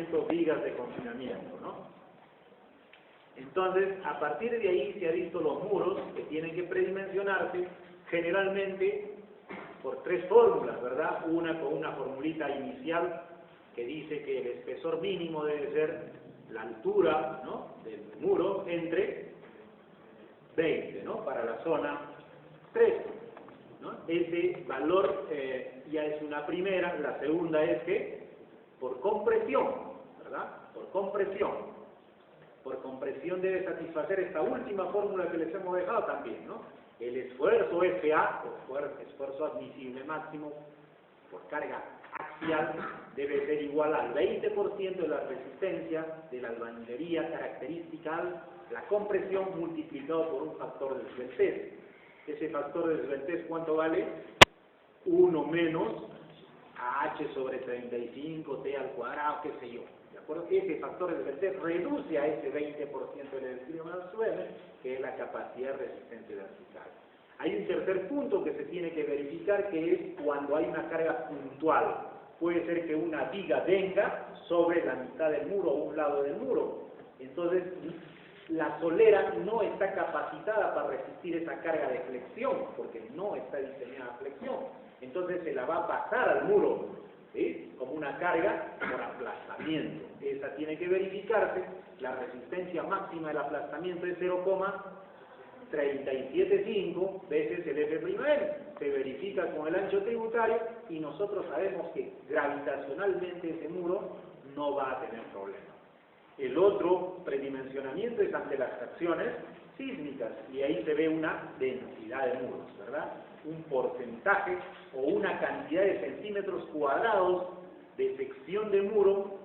confinamiento, vigas de confinamiento, ¿no? Entonces, a partir de ahí se ha visto los muros que tienen que predimensionarse generalmente por tres fórmulas, ¿verdad? Una con una formulita inicial que dice que el espesor mínimo debe ser la altura, ¿no?, del muro entre 20, ¿no?, para la zona 3, ¿no? Ese valor ya es una primera. La segunda es que por compresión, ¿verdad? Por compresión debe satisfacer esta última fórmula que les hemos dejado también, ¿no? El esfuerzo FA, esfuerzo admisible máximo por carga axial, debe ser igual al 20% de la resistencia de la albañilería característica, la compresión multiplicado por un factor de esbeltez. Ese factor de esbeltez, ¿cuánto vale? 1 menos H sobre 35, T al cuadrado, qué sé yo. ¿De acuerdo? Ese factor de esbeltez reduce a ese 20% del equilibrio más M, que es la capacidad de resistencia vertical. Hay un tercer punto que se tiene que verificar, que es cuando hay una carga puntual. Puede ser que una viga venga sobre la mitad del muro o un lado del muro. Entonces, la solera no está capacitada para resistir esa carga de flexión, porque no está diseñada a flexión. Entonces se la va a pasar al muro, ¿sí?, como una carga por aplastamiento. Esa tiene que verificarse. La resistencia máxima del aplastamiento es 0,375 veces el F'. Se verifica con el ancho tributario y nosotros sabemos que gravitacionalmente ese muro no va a tener problemas. El otro predimensionamiento es ante las acciones sísmicas, y ahí se ve una densidad de muros, ¿verdad? Un porcentaje o una cantidad de centímetros cuadrados de sección de muro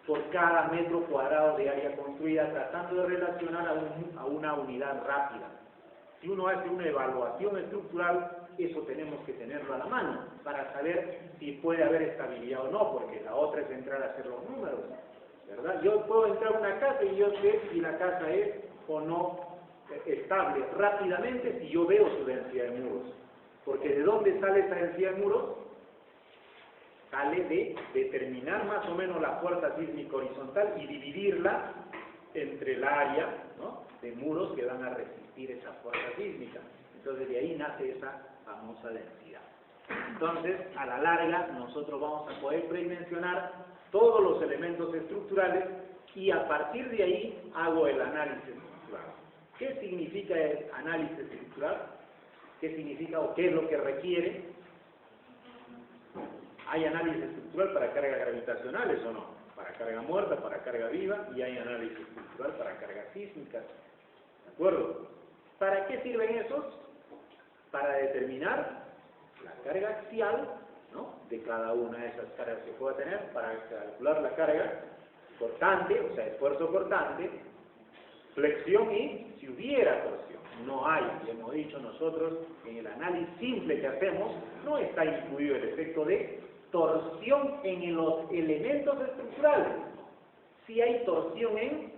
por cada metro cuadrado de área construida, tratando de relacionar a una unidad rápida. Si uno hace una evaluación estructural, eso tenemos que tenerlo a la mano para saber si puede haber estabilidad o no, porque la otra es entrar a hacer los números, ¿verdad? Yo puedo entrar a una casa y yo sé si la casa es o no estable rápidamente si yo veo su densidad de muros. Porque ¿de dónde sale esa densidad de muros? Sale de determinar más o menos la fuerza sísmica horizontal y dividirla entre el área, ¿no?, de muros que van a resistir esa fuerza sísmica. Entonces de ahí nace esa famosa densidad. Entonces, a la larga, nosotros vamos a poder predimensionar todos los elementos estructurales y a partir de ahí hago el análisis estructural. ¿Qué significa el análisis estructural? ¿Qué significa o qué es lo que requiere? Hay análisis estructural para cargas gravitacionales o no, para carga muerta, para carga viva, y hay análisis estructural para cargas sísmicas. ¿De acuerdo? ¿Para qué sirven esos? Para determinar la carga axial, ¿no?, de cada una de esas cargas que pueda tener, para calcular la carga cortante, o sea, esfuerzo cortante, flexión y si hubiera torsión. No hay, y hemos dicho nosotros, en el análisis simple que hacemos, no está incluido el efecto de torsión en los elementos estructurales. Sí hay torsión en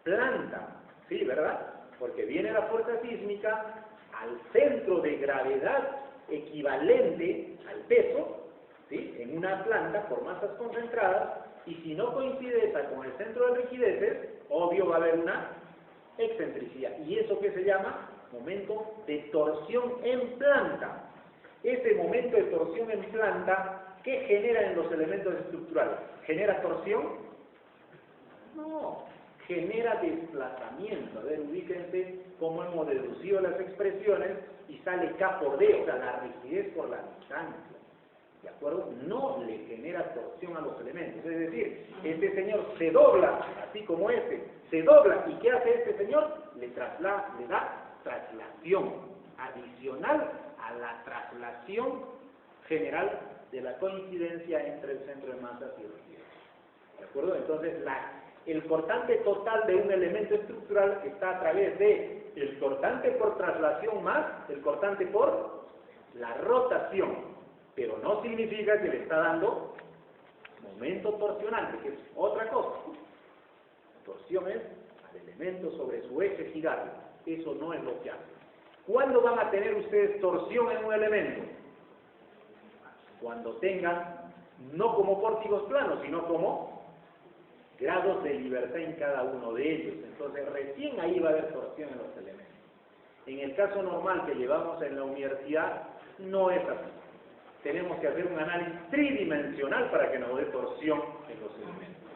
planta, ¿sí, verdad? Porque viene la fuerza sísmica al centro de gravedad equivalente al peso, ¿sí?, en una planta por masas concentradas, y si no coincide esa con el centro de rigideces, obvio va a haber una excentricidad. ¿Y eso qué se llama? Momento de torsión en planta. Ese momento de torsión en planta, ¿qué genera en los elementos estructurales? ¿Genera torsión? No, genera desplazamiento. A ver, ubíquense cómo hemos deducido las expresiones y sale K por D, o sea, la rigidez por la distancia. ¿De acuerdo? No le genera torsión a los elementos. Es decir, este señor se dobla, así como este, se dobla. ¿Y qué hace este señor? Le da traslación adicional a la traslación general de la coincidencia entre el centro de masas y rigidez. ¿De acuerdo? Entonces, el cortante total de un elemento estructural está a través de el cortante por traslación más el cortante por la rotación. Pero no significa que le está dando momento torsionante, que es otra cosa. Torsión es al elemento sobre su eje girable. Eso no es lo que hace. ¿Cuándo van a tener ustedes torsión en un elemento? Cuando tengan, no como pórticos planos, sino como grados de libertad en cada uno de ellos. Entonces, recién ahí va a haber torsión en los elementos. En el caso normal que llevamos en la universidad, no es así. Tenemos que hacer un análisis tridimensional para que nos dé torsión en los elementos.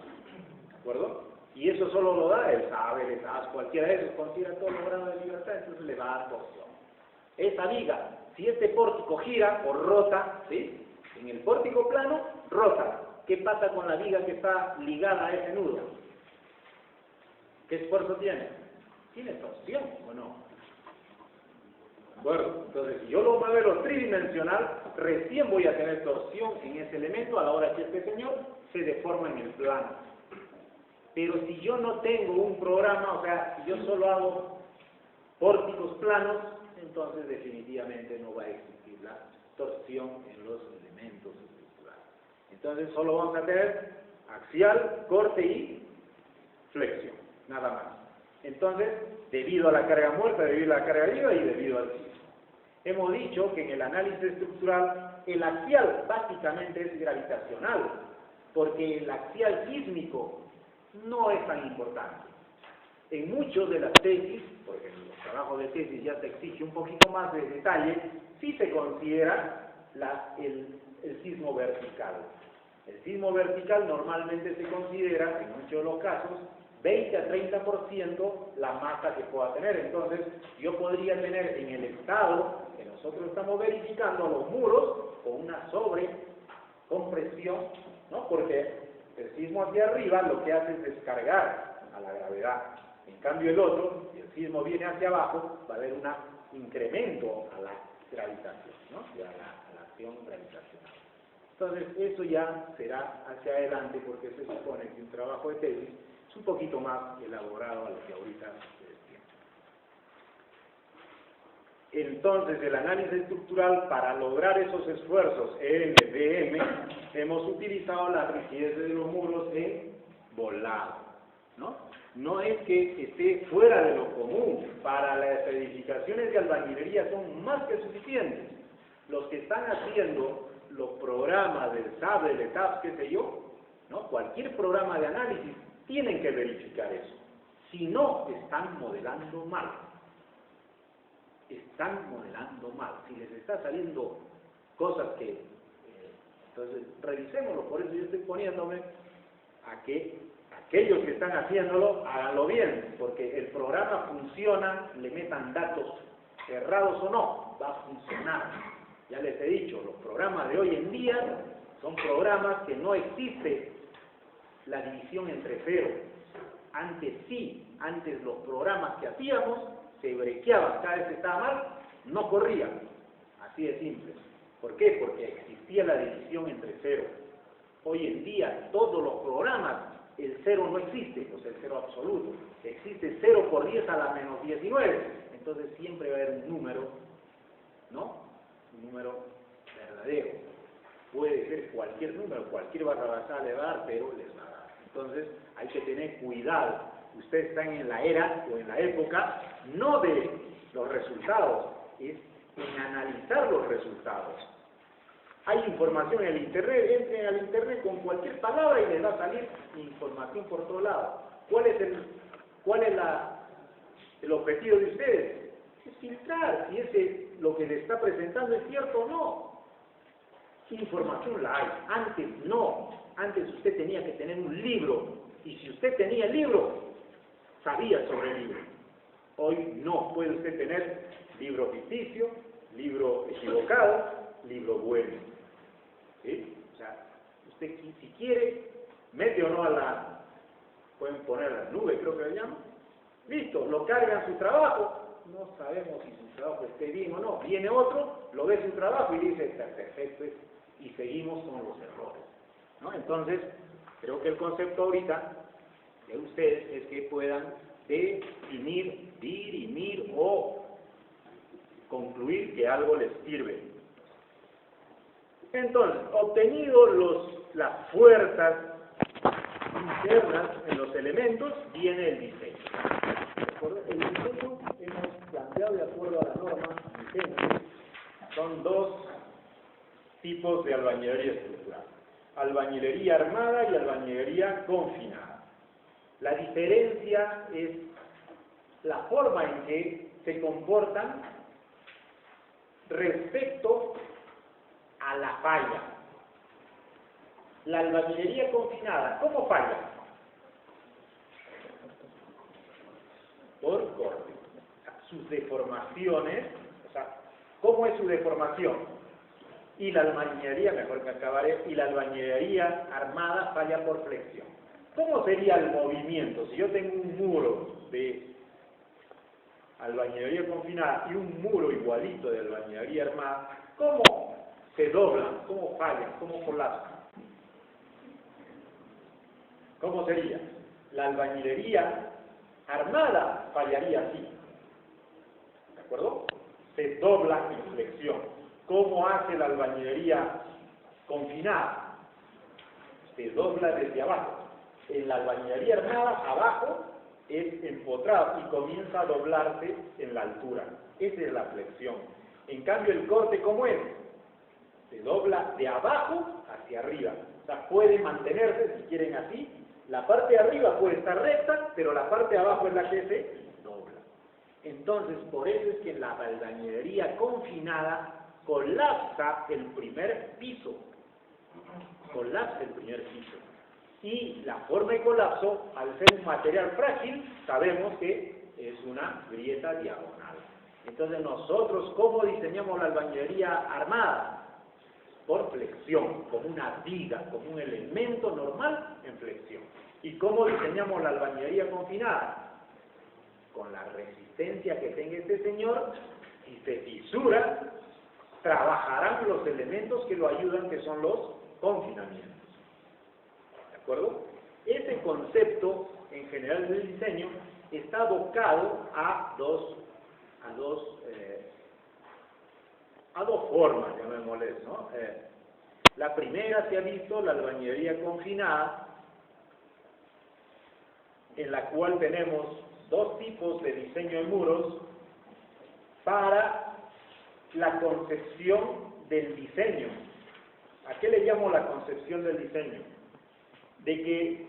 ¿De acuerdo? Y eso solo lo da el SAB, el SAS, cualquiera de esos, considera todos los grados de libertad, entonces le va a dar torsión. Esa viga, si este pórtico gira o rota, ¿sí? En el pórtico plano, rota. ¿Qué pasa con la viga que está ligada a ese nudo? ¿Qué esfuerzo tiene? ¿Tiene torsión o no? ¿De acuerdo? Entonces, si yo lo muevo tridimensional, recién voy a tener torsión en ese elemento a la hora que este señor se deforma en el plano. Pero si yo no tengo un programa, o sea, si yo solo hago pórticos planos, entonces definitivamente no va a existir la torsión en los elementos estructurales. Entonces solo vamos a tener axial, corte y flexión, nada más. Entonces, debido a la carga muerta, debido a la carga viva y debido al sismo. Hemos dicho que en el análisis estructural el axial básicamente es gravitacional, porque el axial sísmico no es tan importante. En muchos de las tesis, porque en los trabajos de tesis ya se exige un poquito más de detalle, sí se considera el sismo vertical. El sismo vertical normalmente se considera, en muchos de los casos, 20 a 30% la masa que pueda tener. Entonces, yo podría tener en el estado que nosotros estamos verificando los muros con una sobrecompresión, ¿no? Porque el sismo hacia arriba lo que hace es descargar a la gravedad. En cambio el otro, si el sismo viene hacia abajo, va a haber un incremento a la gravitación, ¿no? Y a la acción gravitacional. Entonces, eso ya será hacia adelante porque se supone que un trabajo de tesis es un poquito más elaborado a lo que ahorita se describe. Entonces, el análisis estructural, para lograr esos esfuerzos NBM, hemos utilizado la rigidez de los muros en volado, ¿no? No es que esté fuera de lo común. Para las edificaciones de albañilería son más que suficientes. Los que están haciendo los programas del SAB, del ETAP, qué sé yo, ¿no? Cualquier programa de análisis, tienen que verificar eso. Si no, están modelando mal. Están modelando mal. Si les está saliendo cosas que... entonces, revisémoslo. Por eso yo estoy poniéndome a que aquellos que están haciéndolo, háganlo bien, porque el programa funciona, le metan datos errados o no, va a funcionar. Ya les he dicho, los programas de hoy en día son programas que no existe la división entre cero. Antes sí, antes los programas que hacíamos se brequeaban, cada vez que estaba mal, no corría. Así de simple. ¿Por qué? Porque existía la división entre cero. Hoy en día todos los programas, el cero no existe, o sea, el cero absoluto. Existe 0 por 10 a la menos 19. Entonces siempre va a haber un número, ¿no? Un número verdadero. Puede ser cualquier número, cualquier barrabasada le va a dar, pero les va a dar. Entonces hay que tener cuidado. Ustedes están en la era o en la época no de los resultados, es en analizar los resultados. Hay información en el internet, entren al internet con cualquier palabra y les va a salir información por otro lado. ¿Cuál es el objetivo de ustedes? Es filtrar si lo que le está presentando es cierto o no. Información la hay, antes no. Antes usted tenía que tener un libro, y si usted tenía el libro, sabía sobre el libro. Hoy no, puede usted tener libro ficticio, libro equivocado, libro bueno. ¿Sí? O sea, usted si quiere, mete o no pueden poner a la nube, creo que le llaman. Listo, lo cargan su trabajo, no sabemos si su trabajo esté bien o no. Viene otro, lo ve su trabajo y dice, está perfecto, y seguimos con los errores, ¿no? Entonces, creo que el concepto ahorita de ustedes es que puedan definir, dirimir o concluir que algo les sirve. Entonces, obtenido las fuerzas internas en los elementos, viene el diseño. El diseño hemos planteado de acuerdo a la norma diseño. Son dos tipos de albañilería estructural: albañilería armada y albañilería confinada. La diferencia es la forma en que se comportan respecto a la falla. La albañilería confinada, ¿cómo falla? Por corte. Sus deformaciones, o sea, ¿cómo es su deformación? Y la albañilería, mejor que acabaré, y la albañilería armada falla por flexión. ¿Cómo sería el movimiento? Si yo tengo un muro de albañilería confinada y un muro igualito de albañilería armada, ¿cómo se doblan? ¿Cómo fallan? ¿Cómo colapsan? ¿Cómo sería? La albañilería armada fallaría así. ¿De acuerdo? Se dobla en flexión. ¿Cómo hace la albañilería confinada? Se dobla desde abajo. En la albañilería armada, abajo es empotrado y comienza a doblarse en la altura. Esa es la flexión. En cambio, el corte, ¿cómo es? Se dobla de abajo hacia arriba. O sea, puede mantenerse, si quieren así. La parte de arriba puede estar recta, pero la parte de abajo es la que se dobla. Entonces, por eso es que en la albañilería confinada colapsa el primer piso. Colapsa el primer piso. Y la forma de colapso, al ser un material frágil, sabemos que es una grieta diagonal. Entonces nosotros, ¿cómo diseñamos la albañilería armada? Por flexión, como una viga, como un elemento normal en flexión. ¿Y cómo diseñamos la albañilería confinada? Con la resistencia que tenga este señor, si se fisura, trabajarán los elementos que lo ayudan, que son los confinamientos. ¿De acuerdo? Ese concepto, en general del diseño, está abocado a dos formas, llamémosle, ¿no? La primera se ha visto la albañilería confinada, en la cual tenemos dos tipos de diseño de muros para la concepción del diseño. ¿A qué le llamo la concepción del diseño? De que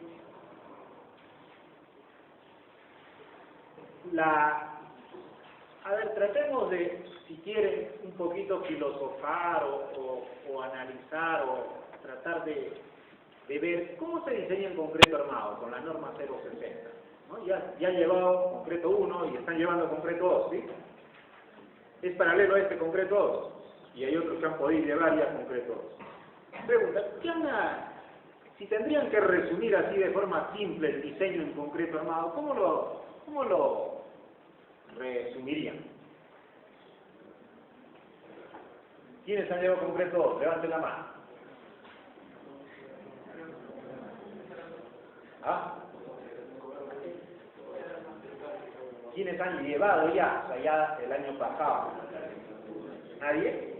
tratemos de, si quieren, un poquito filosofar o analizar o tratar de ver cómo se diseña en concreto armado con la norma 060. ¿No? Ya han llevado concreto 1 y están llevando concreto 2, ¿sí? Es paralelo a este concreto 2 y hay otros que han podido llevar ya concreto 2. Pregunta, si tendrían que resumir así de forma simple el diseño en concreto armado, ¿cómo lo resumirían? ¿Quiénes han llevado concreto 2? Levanten la mano. ¿Ah? ¿Quiénes han llevado ya? O sea, ya el año pasado. ¿Nadie?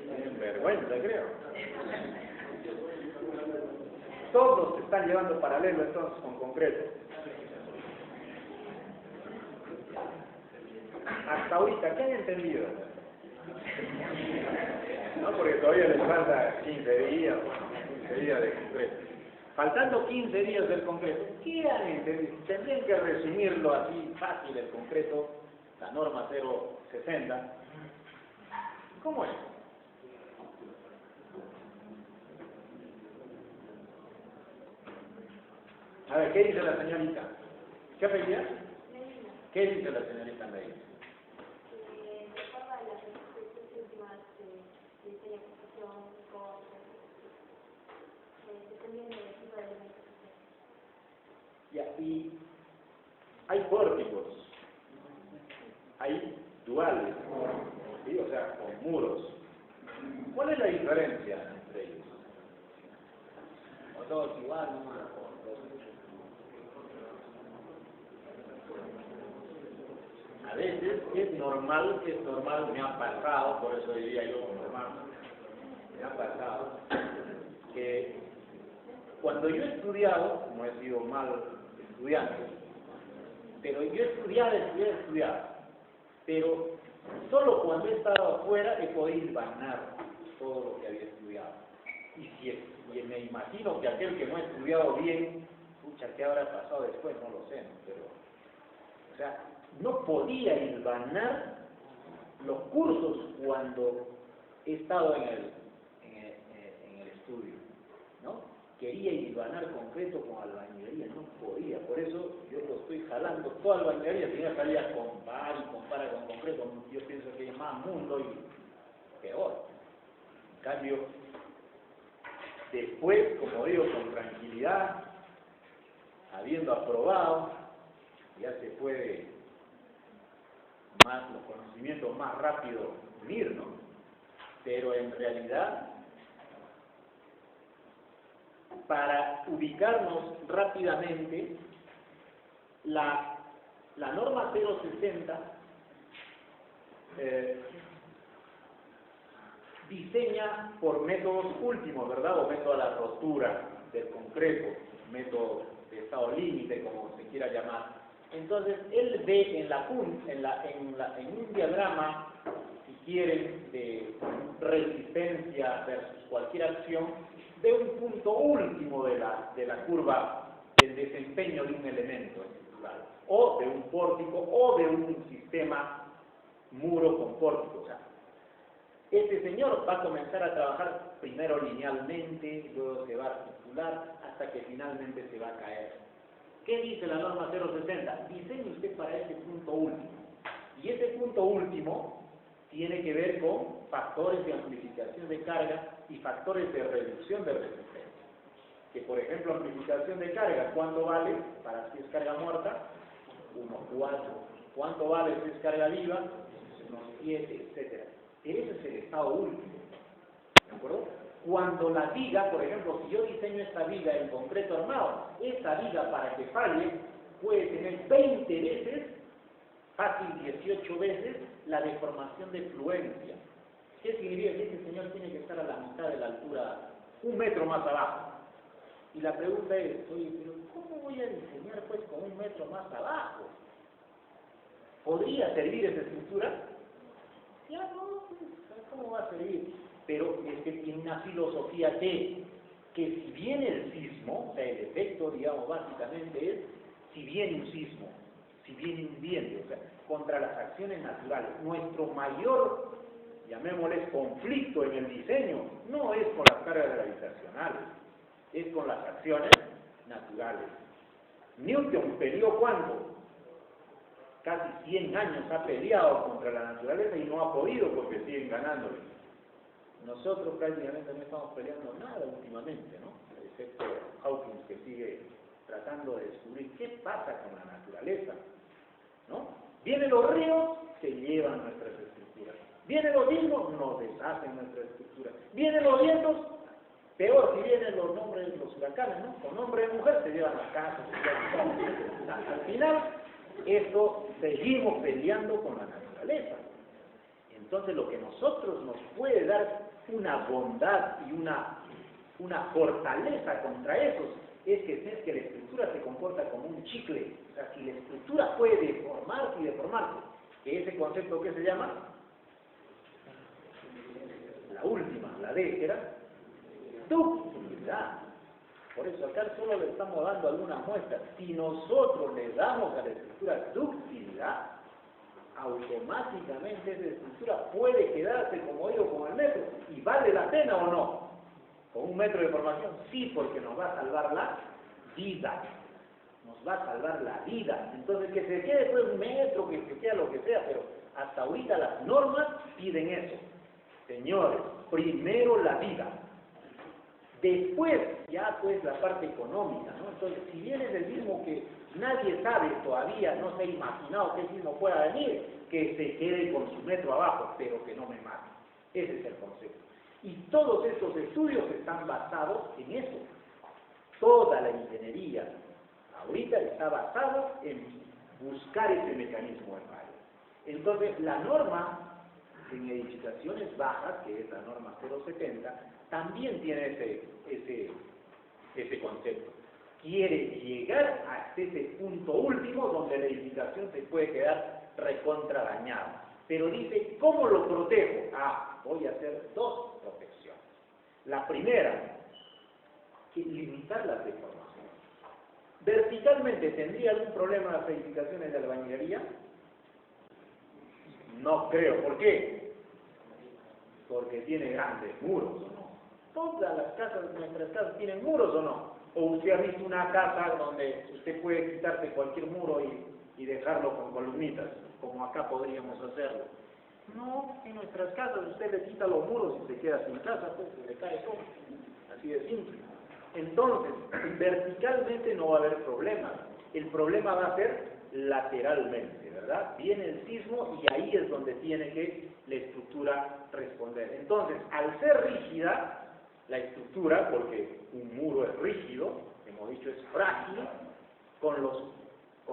Tienen vergüenza, creo. Todos están llevando paralelo entonces con concreto. Hasta ahorita, ¿qué han entendido? No, porque todavía les falta 15 días de concreto. Faltando 15 días del concreto, ¿qué han entendido? Tendrían que resumirlo así fácil el concreto, la norma 060. ¿Cómo es? A ver, ¿qué dice la señorita? ¿Qué apellida? ¿Qué dice la señorita Medina? Y hay pórticos, hay duales, ¿sí? O sea, con muros. ¿Cuál es la diferencia entre ellos? ¿O todos igual, no? A veces es normal, me ha pasado, por eso diría yo normal, me ha pasado que cuando yo he estudiado, no he sido mal estudiante, pero yo he estudiado, pero solo cuando he estado afuera he podido hilvanar todo lo que había estudiado. Y si y me imagino que aquel que no ha estudiado bien, pucha, ¿qué habrá pasado después? No lo sé, ¿no? Pero, o sea, no podía hilvanar los cursos cuando he estado en el estudio, ¿no? Quería hilvanar concreto con albañilería, no podía, por eso yo lo estoy jalando, toda albañilería tenía salida con bar y compara con concreto, yo pienso que hay más mundo y peor. En cambio, después, como digo, con tranquilidad, habiendo aprobado, ya se puede más los conocimientos más rápido unir, ¿no? Pero en realidad, para ubicarnos rápidamente, la norma 060 diseña por métodos últimos, ¿verdad? O método de la rotura del concreto, método de estado límite, como se quiera llamar. Entonces, él ve en un diagrama, si quieren, de resistencia versus cualquier acción, ve un punto último de la curva del desempeño de un elemento estructural, o de un pórtico, o de un sistema muro con pórtico. O sea, este señor va a comenzar a trabajar primero linealmente, luego se va a articular, hasta que finalmente se va a caer. ¿Qué dice la norma 060? Diseñe usted para ese punto último. Y ese punto último tiene que ver con factores de amplificación de carga y factores de reducción de resistencia. Que por ejemplo, amplificación de carga, ¿cuánto vale para si es carga muerta? 1,4. ¿Cuánto vale si es carga viva? Unos 7, etc. Ese es el estado último. ¿De acuerdo? Cuando la viga, por ejemplo, si yo diseño esta viga en concreto armado, esta viga para que falle puede tener 20 veces, fácil 18 veces, la deformación de fluencia. ¿Qué significa? Que este señor tiene que estar a la mitad de la altura, 1 metro más abajo. Y la pregunta es, oye, pero ¿cómo voy a diseñar pues con 1 metro más abajo? ¿Podría servir esa estructura? Ya no, ¿cómo va a servir? Pero es que tiene una filosofía que si viene el sismo, o sea, el efecto, digamos, básicamente es, si viene un sismo, si viene un viento, o sea, contra las acciones naturales, nuestro mayor, llamémosle, conflicto en el diseño, no es con las cargas gravitacionales, es con las acciones naturales. Newton peleó ¿cuánto? Casi 100 años ha peleado contra la naturaleza y no ha podido porque siguen ganándole. Nosotros prácticamente no estamos peleando nada últimamente, ¿no? Excepto Hawking, que sigue tratando de descubrir qué pasa con la naturaleza, ¿no? Vienen los ríos, se llevan nuestras estructuras. Vienen los mismos, nos deshacen nuestras estructuras. Vienen los vientos, peor, si vienen los nombres de los huracanes, ¿no? Con nombre de mujer se llevan las casas, se llevan todo. Al final, esto seguimos peleando con la naturaleza. Entonces, lo que nosotros nos puede dar una bondad y una fortaleza contra esos es que la estructura se comporta como un chicle. O sea, si la estructura puede deformarse y deformarse, que ese concepto que se llama la última, la D, que era ductilidad. Por eso acá solo le estamos dando algunas muestras. Si nosotros le damos a la estructura ductilidad, automáticamente esa estructura puede quedarse, como digo, con el metro. ¿Y vale la pena o no? ¿Con 1 metro de formación? Sí, porque nos va a salvar la vida. Nos va a salvar la vida. Entonces, que se quede pues 1 metro, que se quede lo que sea, pero hasta ahorita las normas piden eso. Señores, primero la vida. Después, ya pues la parte económica, ¿no? Entonces, si bien es el mismo que nadie sabe todavía, no se ha imaginado que el mismo pueda venir, que se quede con su metro abajo, pero que no me mate. Ese es el concepto. Y todos estos estudios están basados en eso. Toda la ingeniería ahorita está basada en buscar ese mecanismo de falla. Entonces, la norma en edificaciones bajas, que es la norma 070, también tiene ese concepto. Quiere llegar hasta ese punto último donde la edificación se puede quedar recontra dañada. Pero dice, ¿cómo lo protejo? Voy a hacer 2 protecciones. La primera, limitar las deformaciones. Verticalmente, ¿tendría algún problema las edificaciones de albañilería? No creo. ¿Por qué? Porque tiene grandes muros, ¿o no? Todas las casas, nuestras casas, tienen muros, ¿o no? O usted ha visto una casa donde usted puede quitarse cualquier muro y dejarlo con columnitas, como acá podríamos hacerlo. No, en nuestras casas usted le quita los muros y se queda sin casa, pues se le cae todo. Así de simple. Entonces, verticalmente no va a haber problema. El problema va a ser lateralmente, ¿verdad? Viene el sismo y ahí es donde tiene que la estructura responder. Entonces, al ser rígida la estructura, porque un muro es rígido, hemos dicho es frágil, con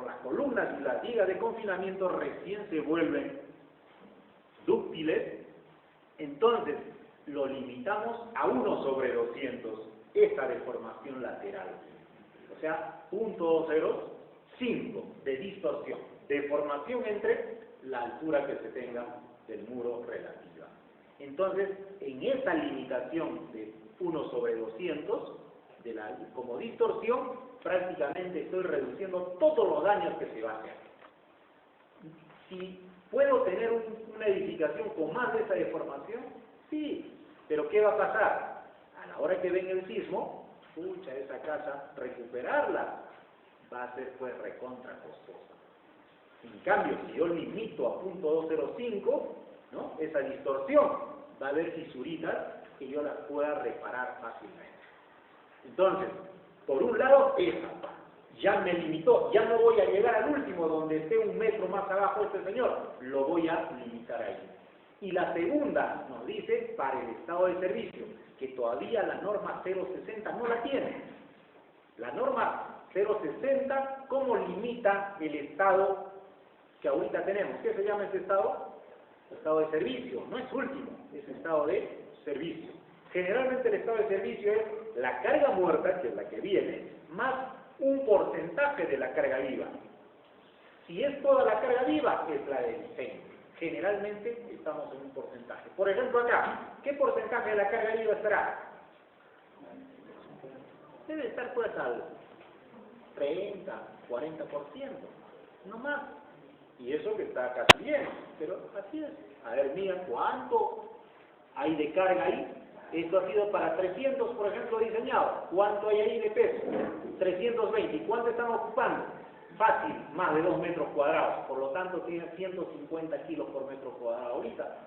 las columnas y las vigas de confinamiento recién se vuelven dúctiles, entonces lo limitamos a 1/200, esta deformación lateral. O sea, 0.205 de distorsión, deformación entre la altura que se tenga del muro relativa. Entonces, en esa limitación de 1/200, como distorsión, prácticamente estoy reduciendo todos los daños que se va a hacer. Si puedo tener una edificación con más de esa deformación, sí, pero ¿qué va a pasar? A la hora que venga el sismo, pucha, esa casa, recuperarla va a ser pues recontra costosa. En cambio, si yo limito a 0.205, ¿no? Esa distorsión, va a haber fisuritas que yo las pueda reparar fácilmente. Entonces, por un lado, esa ya me limitó, ya no voy a llegar al último donde esté 1 metro más abajo este señor, lo voy a limitar ahí. Y la segunda nos dice para el estado de servicio, que todavía la norma 060 no la tiene. La norma 060, ¿cómo limita el estado que ahorita tenemos? ¿Qué se llama ese estado? Estado de servicio, no es último, es estado de servicio. Generalmente el estado de servicio es la carga muerta, que es la que viene, más un porcentaje de la carga viva. Si es toda la carga viva, es la de diseño. Generalmente estamos en un porcentaje. Por ejemplo acá, ¿qué porcentaje de la carga viva estará? Debe estar pues al 30, 40%, no más. Y eso que está casi bien, pero así es. A ver, mira, ¿cuánto hay de carga ahí? Esto ha sido para 300, por ejemplo, diseñado. ¿Cuánto hay ahí de peso? 320. ¿Y cuánto están ocupando? Fácil, más de 2 metros cuadrados. Por lo tanto, tiene 150 kilos por metro cuadrado ahorita.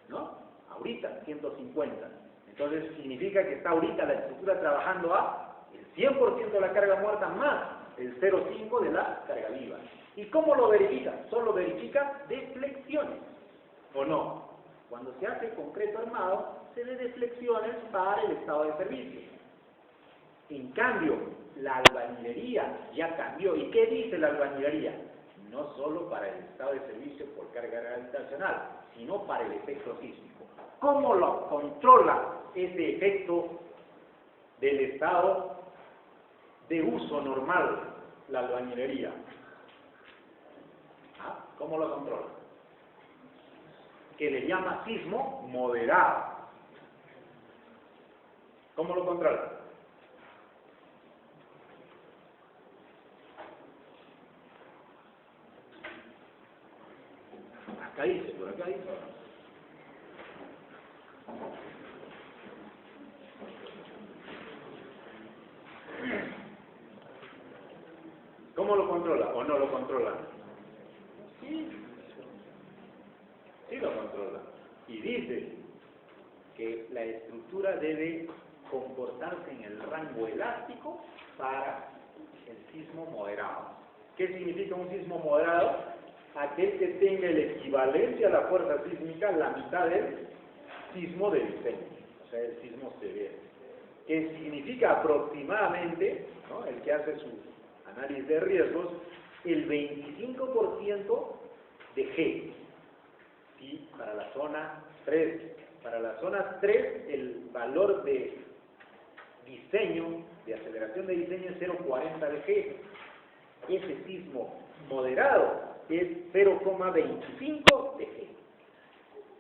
¿No? Ahorita, 150. Entonces, significa que está ahorita la estructura trabajando a el 100% de la carga muerta más el 0,5 de la carga viva. ¿Y cómo lo verifica? Solo verifica deflexiones, ¿o no? Cuando se hace concreto armado, se ve deflexiones para el estado de servicio. En cambio, la albañilería ya cambió. ¿Y qué dice la albañilería? No solo para el estado de servicio por carga gravitacional, sino para el efecto sísmico. ¿Cómo lo controla ese efecto del estado de uso normal la albañilería? ¿Cómo lo controla? Que le llama sismo moderado. ¿Cómo lo controla? Acá dice, por acá dice. ¿Cómo lo controla o no lo controla? Sí lo controla. Y dice que la estructura debe comportarse en el rango elástico para el sismo moderado. ¿Qué significa un sismo moderado? Aquel que tenga el equivalente a la fuerza sísmica, la mitad del sismo de diseño, o sea, el sismo severo. Que significa aproximadamente, ¿no?, el que hace su análisis de riesgos, el 25% de G. Y para la zona 3, para la zona 3 el valor de diseño, de aceleración de diseño es 0,40 de G. Ese sismo moderado es 0,25 de G.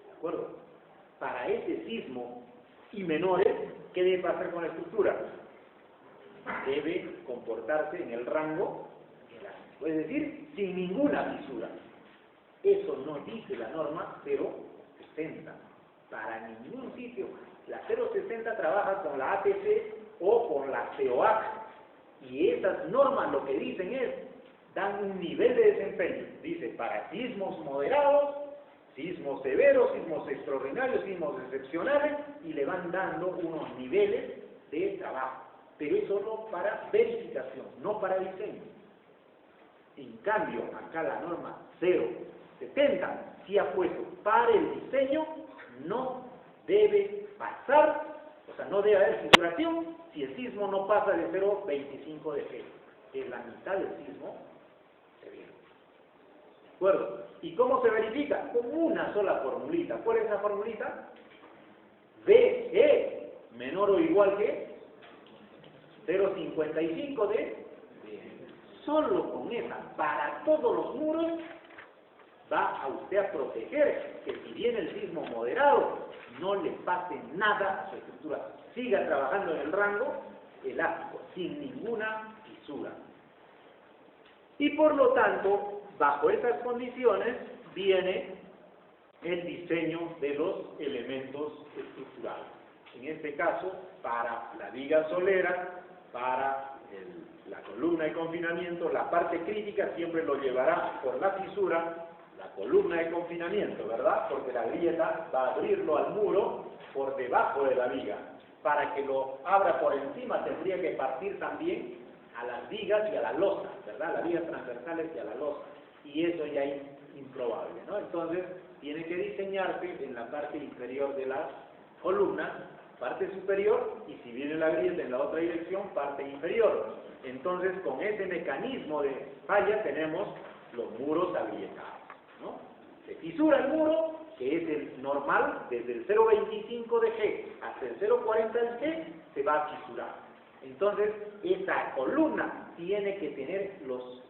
¿De acuerdo? Para ese sismo y menores, ¿qué debe pasar con la estructura? debe comportarse en el rango elástico, es decir, sin ninguna fisura. Eso no dice la norma 060. Para ningún sitio. La 060 trabaja con la ATC o con la COAC. Y esas normas lo que dicen es, dan un nivel de desempeño. Dice, para sismos moderados, sismos severos, sismos extraordinarios, sismos excepcionales, y le van dando unos niveles de trabajo. Pero es solo para verificación, no para diseño. En cambio, acá la norma 070 sí ha puesto para el diseño, no debe pasar, o sea, no debe haber fisuración si el sismo no pasa de 0,25 de G, que es la mitad del sismo severo. ¿De acuerdo? ¿Y cómo se verifica? Con una sola formulita. ¿Cuál es la formulita? BE menor o igual que 0,55 de solo con esa, para todos los muros, va a usted a proteger que si viene el sismo moderado, no le pase nada a su estructura. Siga trabajando en el rango elástico, sin ninguna fisura. Y por lo tanto, bajo esas condiciones, viene el diseño de los elementos estructurales. En este caso, para la viga solera, para la columna de confinamiento, la parte crítica siempre lo llevará por la fisura, la columna de confinamiento, ¿verdad? Porque la grieta va a abrirlo al muro por debajo de la viga. Para que lo abra por encima tendría que partir también a las vigas y a la losa, ¿verdad? Las vigas transversales y a la losa. Y eso ya es improbable, ¿no? Entonces, tiene que diseñarse en la parte inferior de las columnas, parte superior, y si viene la grieta en la otra dirección, parte inferior. Entonces, con ese mecanismo de falla tenemos los muros agrietados, ¿no? Se fisura el muro, que es el normal, desde el 0,25 de G hasta el 0,40 de G, se va a fisurar. Entonces, esa columna tiene que tener los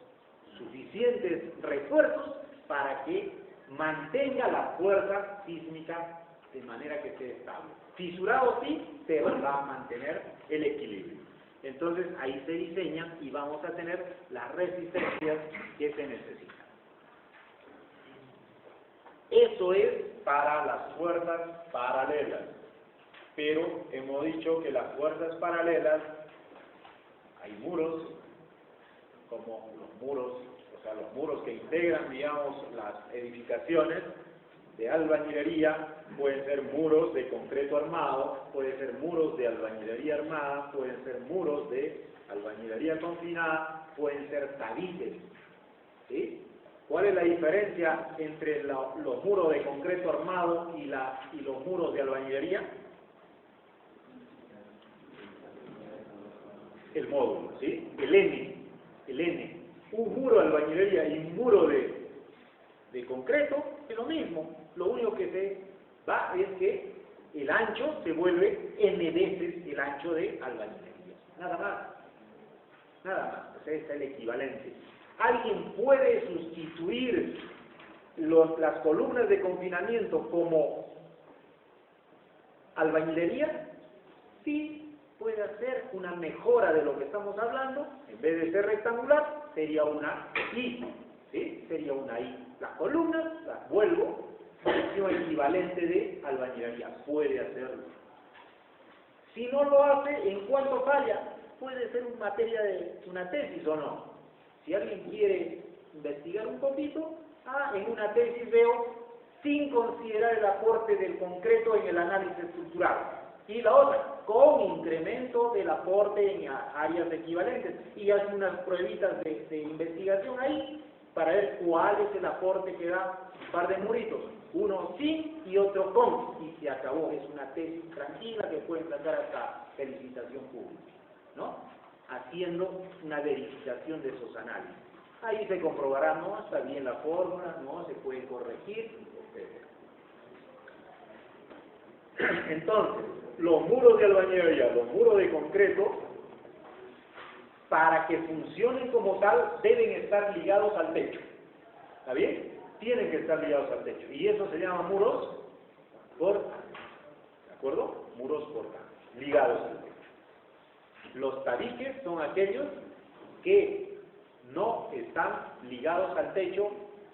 suficientes refuerzos para que mantenga la fuerza sísmica de manera que esté estable. Fisurado sí, pero va a mantener el equilibrio. Entonces, ahí se diseña y vamos a tener las resistencias que se necesitan. Eso es para las fuerzas paralelas. Pero hemos dicho que las fuerzas paralelas, hay muros, como los muros, o sea, los muros que integran, digamos, las edificaciones de albañilería, pueden ser muros de concreto armado, pueden ser muros de albañilería armada, pueden ser muros de albañilería confinada, pueden ser tabiques, ¿sí? ¿Cuál es la diferencia entre los muros de concreto armado y los muros de albañilería? El módulo, ¿sí? El N. Un muro de albañilería y un muro de concreto es lo mismo. Lo único que se va es que el ancho se vuelve N veces el ancho de albañilería. Nada más. Nada más. O sea, ese es el equivalente. ¿Alguien puede sustituir las columnas de confinamiento como albañilería? Sí, puede hacer una mejora de lo que estamos hablando. En vez de ser rectangular, sería una I. ¿Sí? Sería una I. Las columnas las vuelvo a equivalente de albañilería. Puede hacerlo. Si no lo hace, ¿en cuánto falla? Puede ser una materia de una tesis o no. Si alguien quiere investigar un poquito, en una tesis veo sin considerar el aporte del concreto en el análisis estructural. Y la otra, con incremento del aporte en áreas equivalentes. Y hace unas pruebitas de investigación ahí para ver cuál es el aporte que da un par de muritos. Uno sin y otro con. Y se acabó. Es una tesis tranquila que pueden sacar hasta felicitación pública, ¿no? Haciendo una verificación de esos análisis. Ahí se comprobará, no, está bien la fórmula, no, se puede corregir, etc. Entonces, los muros de albañilería, los muros de concreto, para que funcionen como tal, deben estar ligados al techo. ¿Está bien? Tienen que estar ligados al techo. Y eso se llama muros portantes. ¿De acuerdo? Muros portantes, ligados al techo. Los tabiques son aquellos que no están ligados al techo,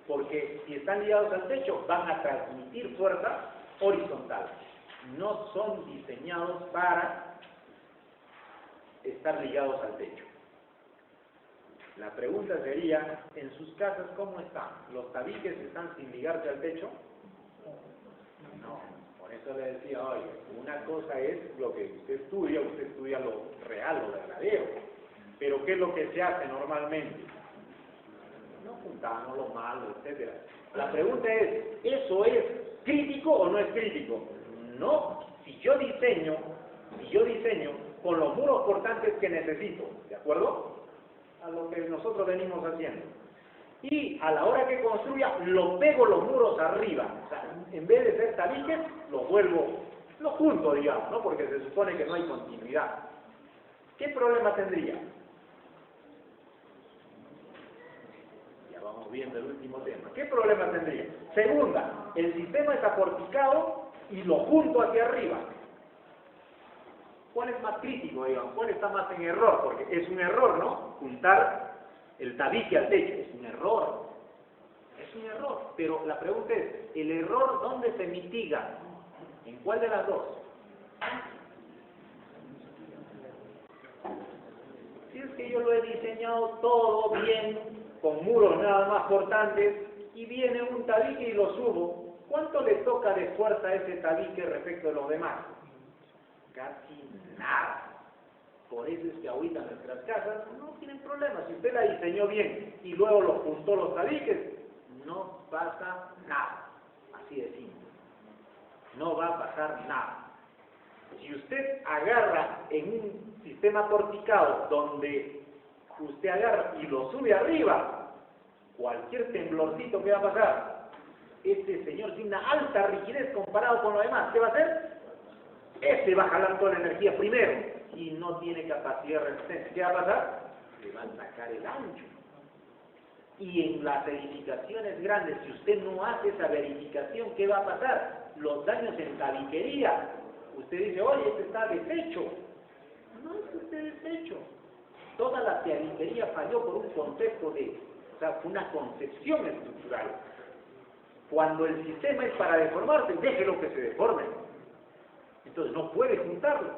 porque si están ligados al techo van a transmitir fuerza horizontal. No son diseñados para estar ligados al techo. La pregunta sería, en sus casas, ¿cómo están? ¿Los tabiques están sin ligarse al techo? No. Por eso le decía, oye, una cosa es lo que usted estudia lo real, lo verdadero. Pero ¿qué es lo que se hace normalmente? No juntamos lo malo, etc. La pregunta es, ¿eso es crítico o no es crítico? No. Si yo diseño con los muros portantes que necesito, ¿de acuerdo? A lo que nosotros venimos haciendo. Y a la hora que construya, lo pego los muros arriba. O sea, en vez de ser tabiques, los junto, digamos, ¿no? Porque se supone que no hay continuidad. ¿Qué problema tendría? Ya vamos viendo el último tema. ¿Qué problema tendría? Segunda, el sistema es aporticado y lo junto hacia arriba. ¿Cuál es más crítico, digamos? ¿Cuál está más en error? Porque es un error, ¿no? Juntar el tabique al techo. Es un error. Es un error. Pero la pregunta es, ¿el error dónde se mitiga? ¿En cuál de las dos? Si es que yo lo he diseñado todo bien, con muros nada más portantes, y viene un tabique y lo subo, ¿cuánto le toca de fuerza a ese tabique respecto de los demás? Casi nada. Por eso es que ahorita nuestras casas no tienen problemas. Si usted la diseñó bien y luego lo juntó los tabiques, no pasa nada. Así de simple. No va a pasar nada. Si usted agarra en un sistema porticado donde usted agarra y lo sube arriba, cualquier temblorcito que va a pasar, este señor tiene una alta rigidez comparado con lo demás. ¿Qué va a hacer? Este va a jalar toda la energía primero y no tiene capacidad de resistencia. ¿Qué va a pasar? Le va a sacar el ancho. Y en las edificaciones grandes, si usted no hace esa verificación, ¿qué va a pasar? Los daños en tabiquería. Usted dice, oye, este está deshecho. No es que esté deshecho. Toda la tabiquería falló por un concepto una concepción estructural. Cuando el sistema es para deformarse, déjelo que se deforme. Entonces no puede juntarlo.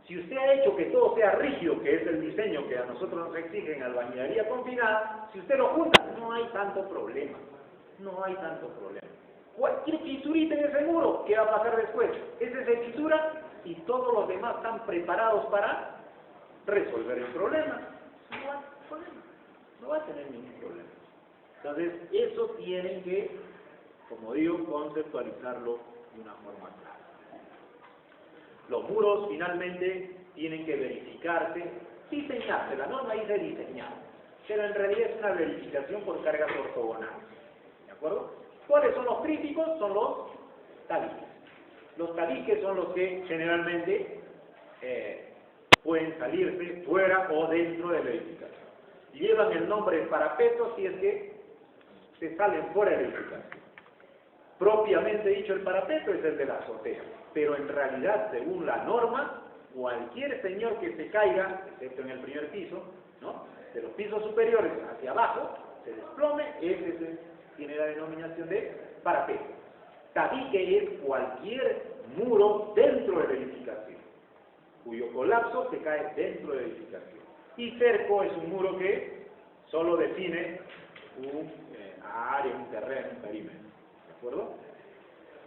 Si usted ha hecho que todo sea rígido, que es el diseño que a nosotros nos exige en albañilería confinada, si usted lo junta, no hay tanto problema. No hay tanto problema. Cualquier fisurita en ese muro, ¿qué va a pasar después? Esa es la fisura y todos los demás están preparados para resolver el problema. No hay problema. No va a tener ningún problema. Entonces, eso tienen que, como digo, conceptualizarlo de una forma clara. Los muros finalmente tienen que verificarse, diseñarse. La norma dice diseñar, pero en realidad es una verificación por cargas ortogonales. ¿De acuerdo? ¿Cuáles son los críticos? Son los tabiques. Los tabiques son los que generalmente pueden salirse fuera o dentro de la edificación. Llevan el nombre de parapeto si es que se salen fuera de la edificación. Propiamente dicho, el parapeto es el de la azotea, pero en realidad, según la norma, cualquier señor que se caiga, excepto en el primer piso, ¿no?, de los pisos superiores hacia abajo, se desplome, ese tiene la denominación de parapeto. Tabique es cualquier muro dentro de la edificación, cuyo colapso se cae dentro de la edificación. Y cerco es un muro que solo define un área, un terreno, un perímetro. ¿De acuerdo?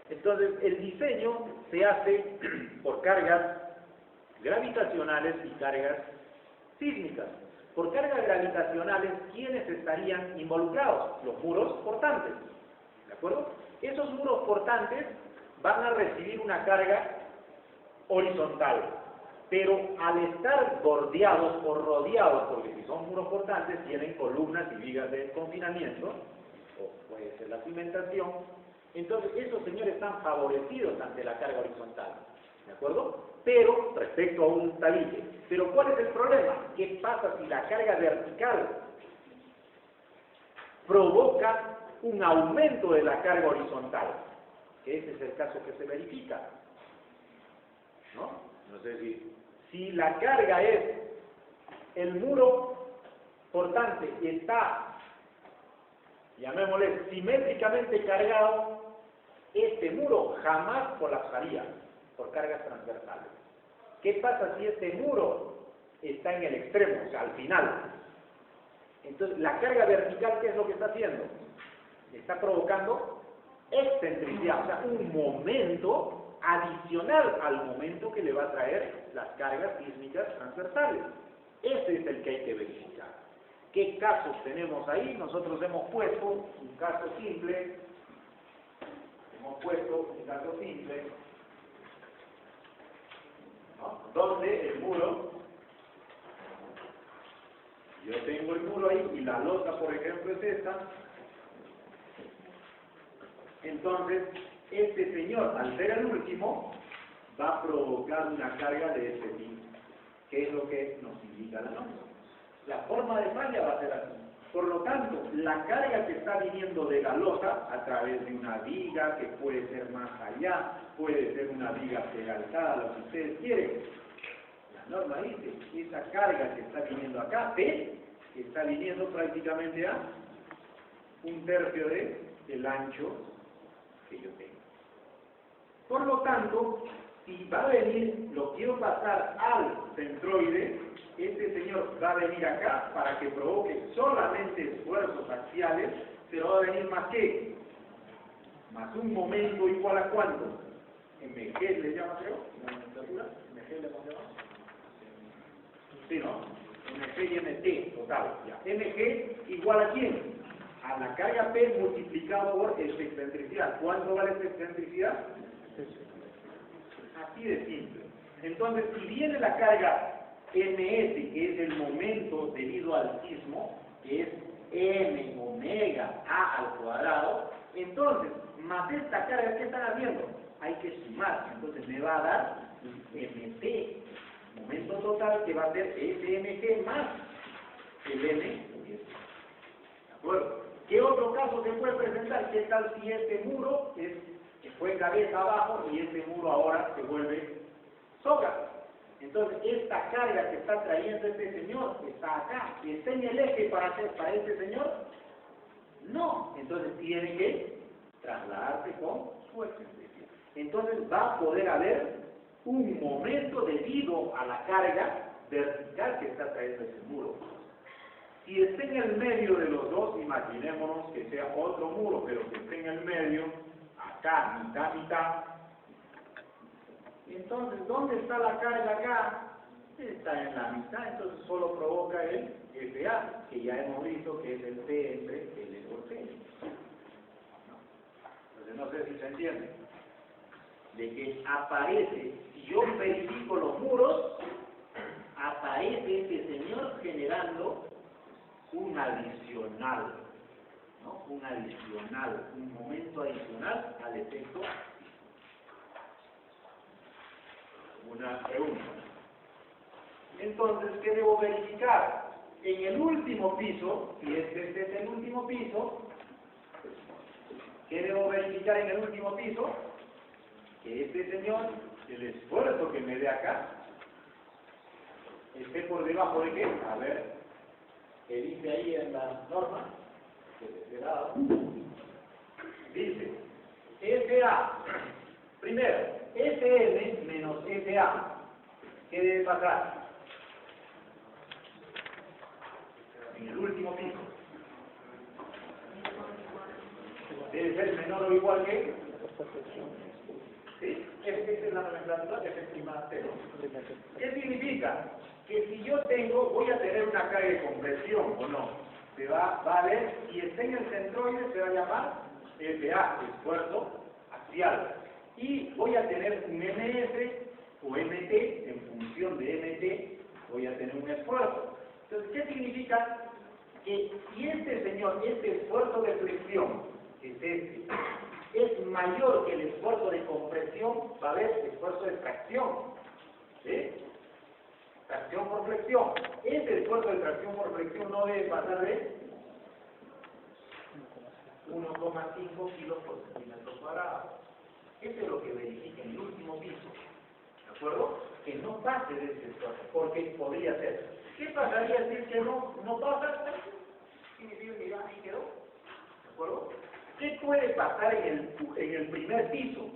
Entonces, el diseño se hace por cargas gravitacionales y cargas sísmicas. Por cargas gravitacionales, ¿quiénes estarían involucrados? Los muros portantes. ¿De acuerdo? Esos muros portantes van a recibir una carga horizontal, pero al estar bordeados o rodeados, porque si son muros portantes, tienen columnas y vigas de confinamiento, o puede ser la cimentación, entonces esos señores están favorecidos ante la carga horizontal, ¿de acuerdo? Pero respecto a un tabique. Pero ¿cuál es el problema? ¿Qué pasa si la carga vertical provoca un aumento de la carga horizontal? Que ese es el caso que se verifica, ¿no? No sé si la carga es el muro portante está, llamémosle, simétricamente cargado, este muro jamás colapsaría por cargas transversales. ¿Qué pasa si este muro está en el extremo, o sea, al final? Entonces, la carga vertical, ¿qué es lo que está haciendo? Está provocando excentricidad, o sea, un momento adicional al momento que le va a traer las cargas sísmicas transversales. Ese es el que hay que verificar. ¿Qué casos tenemos ahí? Nosotros hemos puesto un caso simple. ¿No? Donde el muro, yo tengo el muro ahí y la lota, por ejemplo, es esta. Entonces, este señor, al ser el último, va a provocar una carga de este tipo, que es lo que nos indica la norma. La forma de falla va a ser así. Por lo tanto, la carga que está viniendo de la lota, a través de una viga, que puede ser más allá, puede ser una viga pregalzada, lo que ustedes quieren. La norma dice, esa carga que está viniendo acá, P, que está viniendo prácticamente a 1/3 del ancho que yo tengo. Por lo tanto, si va a venir, lo quiero pasar al centroide, este señor va a venir acá para que provoque solamente esfuerzos axiales, pero va a venir más que, más un momento igual a cuánto, mg le llama, creo, en la nomenclatura, mg le llamamos, sí, ¿no? mg y mt, total, ya. Mg igual a quién, a la carga P multiplicado por esta excentricidad. ¿Cuánto vale esta excentricidad? Así de simple. Entonces, si viene la carga ms, que es el momento debido al sismo, que es m omega a al cuadrado, entonces, más esta carga, ¿qué están haciendo? Hay que sumar. Entonces, me va a dar mt, momento total, que va a ser smg más el m. ¿De acuerdo? ¿Qué otro caso se puede presentar? ¿Qué tal si este muro fue cabeza abajo y este muro ahora se vuelve soga? Entonces, esta carga que está trayendo este señor está acá. ¿Está en el eje para este señor? No. Entonces, tiene que trasladarse con su excentricidad. Entonces, va a poder haber un momento debido a la carga vertical que está trayendo ese muro. Si está en el medio de los dos, imaginémonos que sea otro muro, pero que esté en el medio, acá, mitad, mitad. Entonces, ¿dónde está la carga acá? Está en la mitad, entonces solo provoca el FA, que ya hemos visto que es el P entre L por T. Entonces, no sé si se entiende. De que aparece, si yo verifico los muros, aparece este señor generando un adicional, ¿no? Un adicional, un momento adicional al efecto. Una pregunta. Entonces, ¿qué debo verificar? En el último piso, si este es el último piso, ¿qué debo verificar en el último piso? Que este señor, el esfuerzo que me dé acá, esté por debajo de qué? A ver, ¿qué dice ahí en la norma? Dice, FA, primero, Fn menos Fa, ¿qué debe pasar? En el último piso. Debe ser menor o igual que. ¿Sí? Esta es la nomenclatura que se estima cero. ¿Qué significa? Que si yo voy a tener una carga de compresión o no. Se va a ver, si está en el centroide se va a llamar FA, esfuerzo axial. Y voy a tener un MS o MT, en función de MT, voy a tener un esfuerzo. Entonces, ¿qué significa? Que si este señor, este esfuerzo de flexión, es mayor que el esfuerzo de compresión, va a haber esfuerzo de tracción. ¿Sí? Tracción por flexión. Ese esfuerzo de tracción por flexión no debe pasar de 1,5 kilos por centímetro cuadrado. Eso es lo que verifica en el último piso. ¿De acuerdo? Que no pase de ese esfuerzo, porque podría ser ¿Qué pasaría si es que no pasa? Significa que ya ahí quedó. ¿De acuerdo? ¿Qué puede pasar en el primer piso?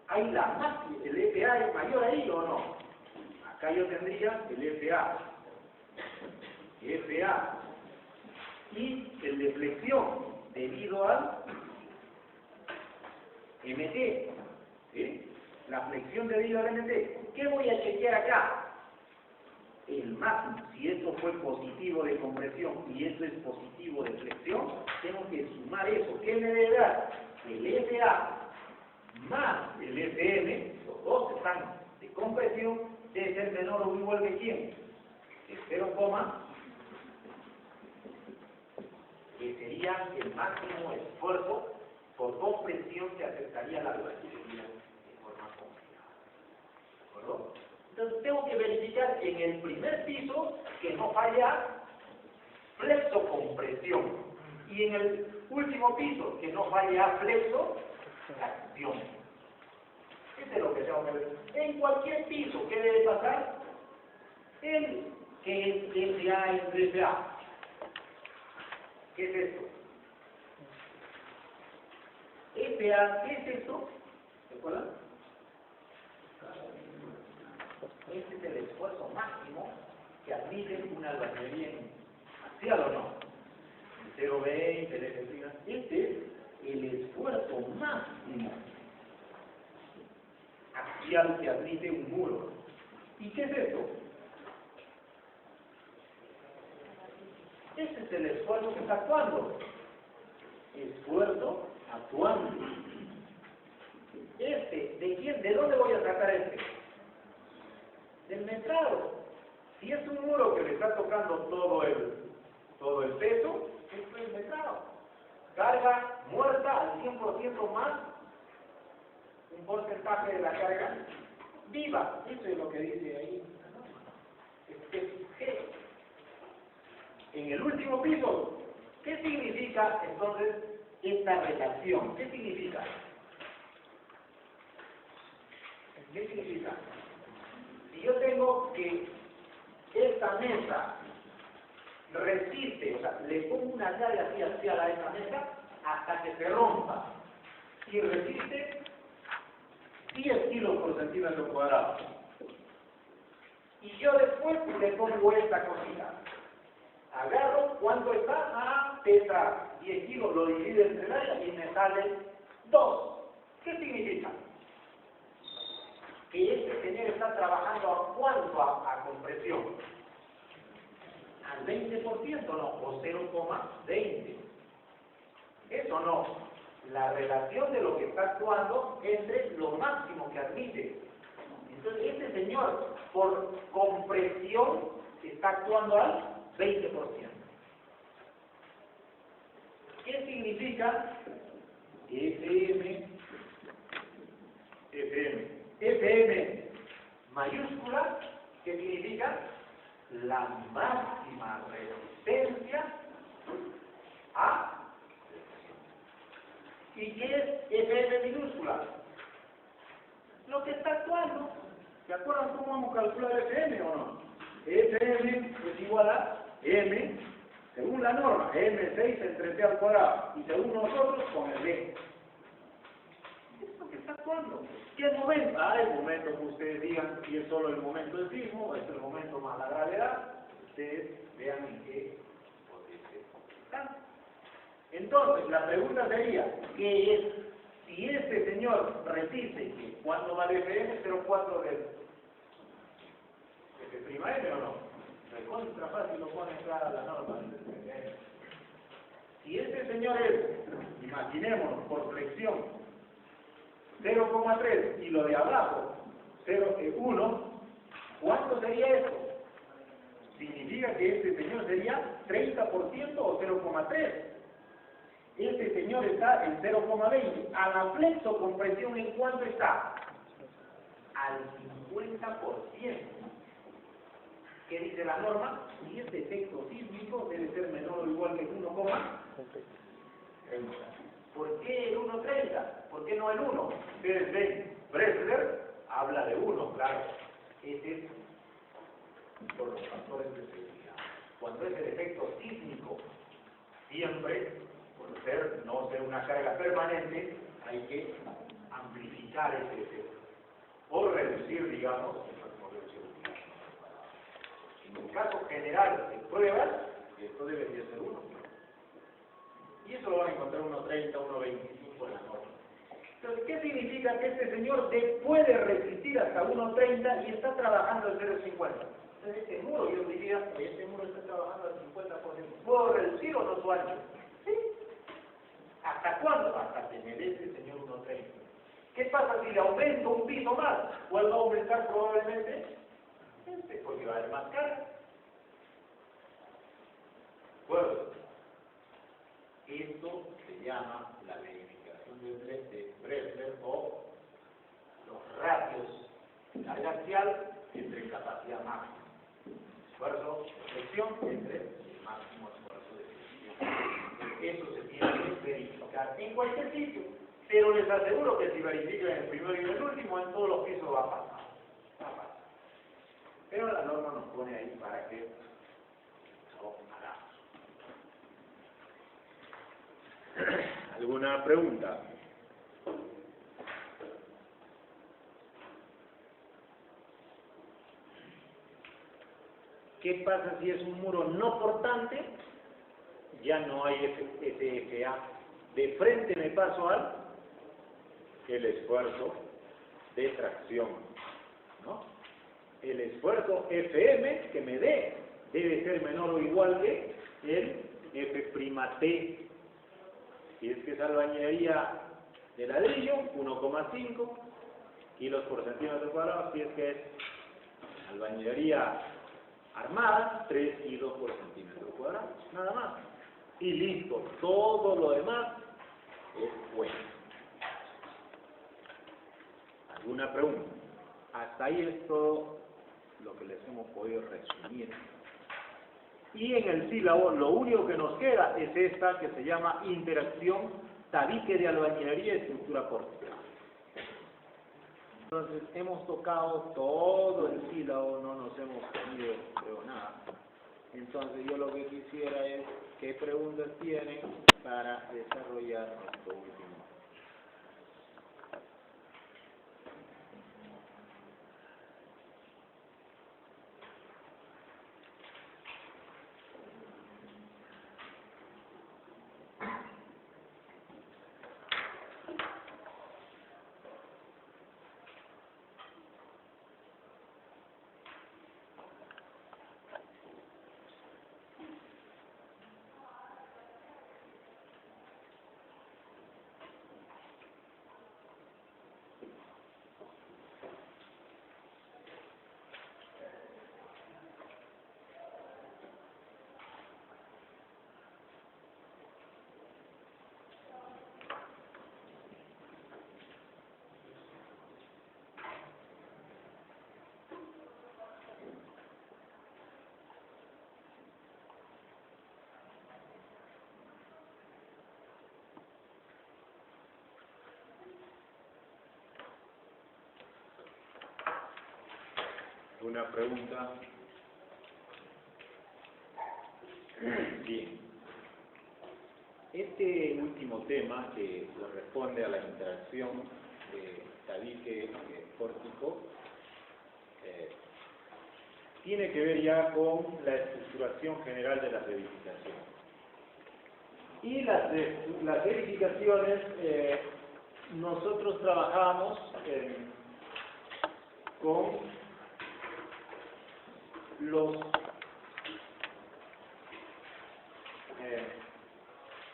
¿Hay la máxima? ¿El FA es mayor ahí o no? Acá yo tendría el FA y el de flexión debido al MT. ¿Sí? La flexión debido al MT. ¿Qué voy a chequear acá? El máximo. Si esto fue positivo de compresión y esto es positivo de flexión, tengo que sumar eso. ¿Qué me debe dar? El FA más el FM, los dos están de compresión, debe ser menor o igual que quién? El 0, que sería el máximo esfuerzo por compresión que aceptaría la tubería de forma complicada. ¿De acuerdo? Entonces tengo que verificar en el primer piso que no falla flexo compresión y en el último piso que no falla flexo tracción. Eso es lo que tengo que ver. En cualquier piso, ¿qué debe pasar? El que es FA entre FA. ¿Qué es esto? FA, ¿qué es esto? ¿Se acuerdan? Este es el esfuerzo máximo que admite una albañilería axial o no. El 0,20, el efectivo. Este es el esfuerzo máximo axial que admite un muro. ¿Y qué es esto? Ese es el esfuerzo que está actuando. Esfuerzo actuando. ¿De quién? ¿De dónde voy a sacar este? Del metrado. Si es un muro que le está tocando todo el peso, esto es metrado. Carga muerta al 100% más un porcentaje de la carga viva. Eso es lo que dice ahí. En el último piso, ¿qué significa entonces esta relación? ¿Qué significa? ¿Qué significa? Si yo tengo que esta mesa resiste, o sea, le pongo una carga así axial a esta mesa hasta que se rompa y resiste 10 kilos por centímetro cuadrado. Y yo después le pongo esta cosita. Agarro, ¿cuánto está? Ah, pesa 10 kilos, lo divido entre el área y me sale 2. ¿Qué significa? Que este señor está trabajando a cuánto a compresión. Al 20%, no, o 0,20. Eso no. La relación de lo que está actuando entre lo máximo que admite. Entonces, este señor, por compresión, está actuando al 20%. ¿Qué significa? FM mayúscula, ¿qué significa? La máxima resistencia a. ¿Y qué es FM minúscula? Lo que está actuando. ¿Se acuerdan cómo vamos a calcular FM o no? FM es igual a M, según la norma, M6 entre T al cuadrado, y según nosotros con el B. Es lo que está actuando. ¿Qué momento? El momento que ustedes digan si es solo el momento del sismo, es el momento más la gravedad, ustedes vean en qué potencia están. Entonces, la pregunta sería, ¿qué es? Si este señor resiste, ¿cuánto vale FM? 0,4 de F' M o no? Recontra fácil lo pone acá la norma. Si este señor es, imaginémonos, por flexión, 0,3 y lo de abajo, 0,1, ¿cuánto sería esto? Significa que este señor sería 30% o 0,3. Este señor está en 0,20. A la flexo compresión, ¿en cuánto está? Al 50%. ¿Qué dice la norma? Y este efecto sísmico debe ser menor o igual que 1,30. ¿Por qué el 1,30? ¿Por qué no el 1? Ustedes ven, Bresler habla de 1, claro. Ese es por los factores de seguridad. Cuando es el efecto sísmico, siempre, por no ser una carga permanente, hay que amplificar ese efecto, o reducir, digamos, el factor de seguridad. En el caso general de pruebas, esto debería ser 1. Y eso lo van a encontrar 1.30, 1.25 en la norma. Entonces, ¿qué significa que este señor puede resistir hasta 1.30 y está trabajando al 0.50? Entonces, este muro, yo diría, oye, este muro está trabajando al 50%. ¿Puedo reducir o no su ancho? Sí. ¿Hasta cuándo? Hasta que me dé este señor 1.30. ¿Qué pasa si le aumento un piso más? ¿Cuál va a aumentar probablemente? Porque va a haber más carga. Bueno, esto se llama la verificación de Bresler o los ratios de carga axial entre capacidad máxima. Esfuerzo de flexión entre el máximo esfuerzo de flexión. Eso se tiene que verificar en cualquier sitio, pero les aseguro que si verifican en el primero y en el último, en todos los pisos va a pasar. Pero la norma nos pone ahí para que lo hagamos. ¿Alguna pregunta? ¿Qué pasa si es un muro no portante? Ya no hay FA. De frente me paso al el esfuerzo de tracción, ¿no? El esfuerzo FM que me dé debe ser menor o igual que el F'T. Si es que es albañilería de ladrillo, 1,5 kilos por centímetro cuadrado. Si es que es albañilería armada, 3 kilos por centímetro cuadrado. Nada más. Y listo. Todo lo demás es bueno. ¿Alguna pregunta? Hasta ahí es todo lo que les hemos podido resumir. Y en el sílabo lo único que nos queda es esta que se llama interacción tabique de albañilería y estructura pórtica. Entonces hemos tocado todo el sílabo, no nos hemos comido, creo, nada. Entonces yo lo que quisiera es qué preguntas tienen para desarrollar esto último. ¿Una pregunta? Bien. Este último tema que corresponde a la interacción de tabique pórtico tiene que ver ya con la estructuración general de las edificaciones. Y las edificaciones, nosotros trabajamos con los,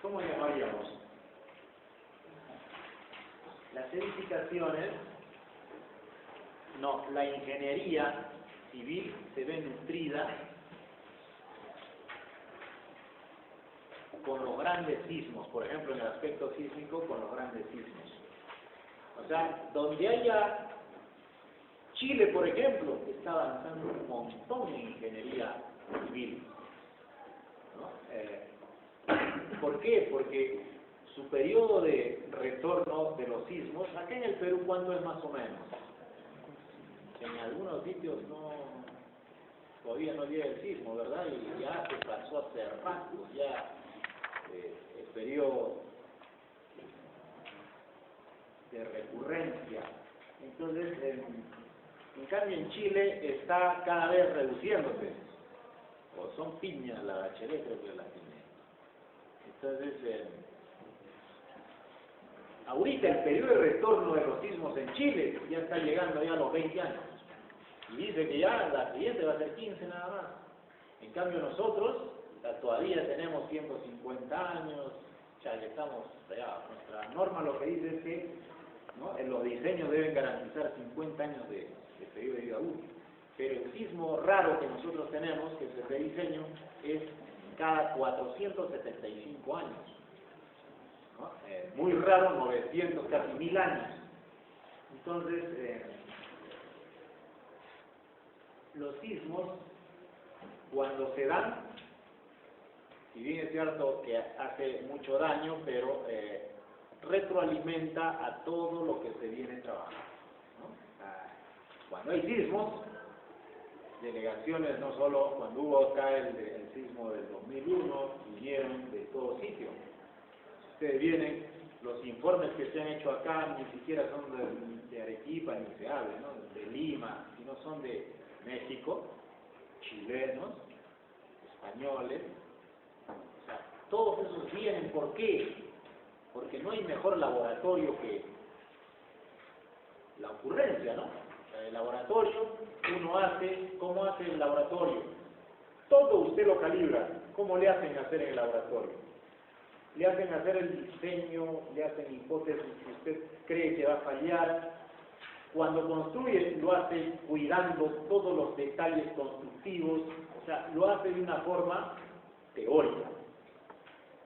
¿cómo llamaríamos? Las edificaciones, no, la ingeniería civil se ve nutrida con los grandes sismos, por ejemplo, en el aspecto sísmico, con los grandes sismos. O sea, donde haya Chile, por ejemplo, está avanzando un montón en ingeniería civil, ¿no? ¿Por qué? Porque su periodo de retorno de los sismos, acá en el Perú, ¿cuánto es más o menos? En algunos sitios no, todavía no llega el sismo, ¿verdad? Y ya se pasó hace rato, ya el periodo de recurrencia. Entonces, en cambio en Chile está cada vez reduciéndose, o son piñas, la Bachelet creo que es la piña. Entonces, ahorita el periodo de retorno de los sismos en Chile ya está llegando ya a los 20 años. Y dice que ya la siguiente va a ser 15 nada más. En cambio nosotros todavía tenemos 150 años, ya estamos, ya, nuestra norma lo que dice es que, ¿no?, en los diseños deben garantizar 50 años de periodo de vida útil. Pero el sismo raro que nosotros tenemos, que es el de diseño, es cada 475 años. ¿No? Muy raro, 900, casi 1000 años. Entonces, los sismos, cuando se dan, si bien es cierto que hace mucho daño, pero retroalimenta a todo lo que se viene trabajando, ¿no? Cuando hay sismos, delegaciones, no solo cuando hubo acá el sismo del 2001, vinieron de todo sitio. Si ustedes vienen, los informes que se han hecho acá ni siquiera son de Arequipa, ni se habla, ¿no?, de Lima, sino son de México, chilenos, españoles. O sea, todos esos vienen, ¿por qué? Porque no hay mejor laboratorio que la ocurrencia, ¿no? El laboratorio, uno hace, ¿cómo hace el laboratorio? Todo usted lo calibra. ¿Cómo le hacen hacer en el laboratorio? Le hacen hacer el diseño, le hacen hipótesis que usted cree que va a fallar. Cuando construye, lo hace cuidando todos los detalles constructivos, o sea, lo hace de una forma teórica.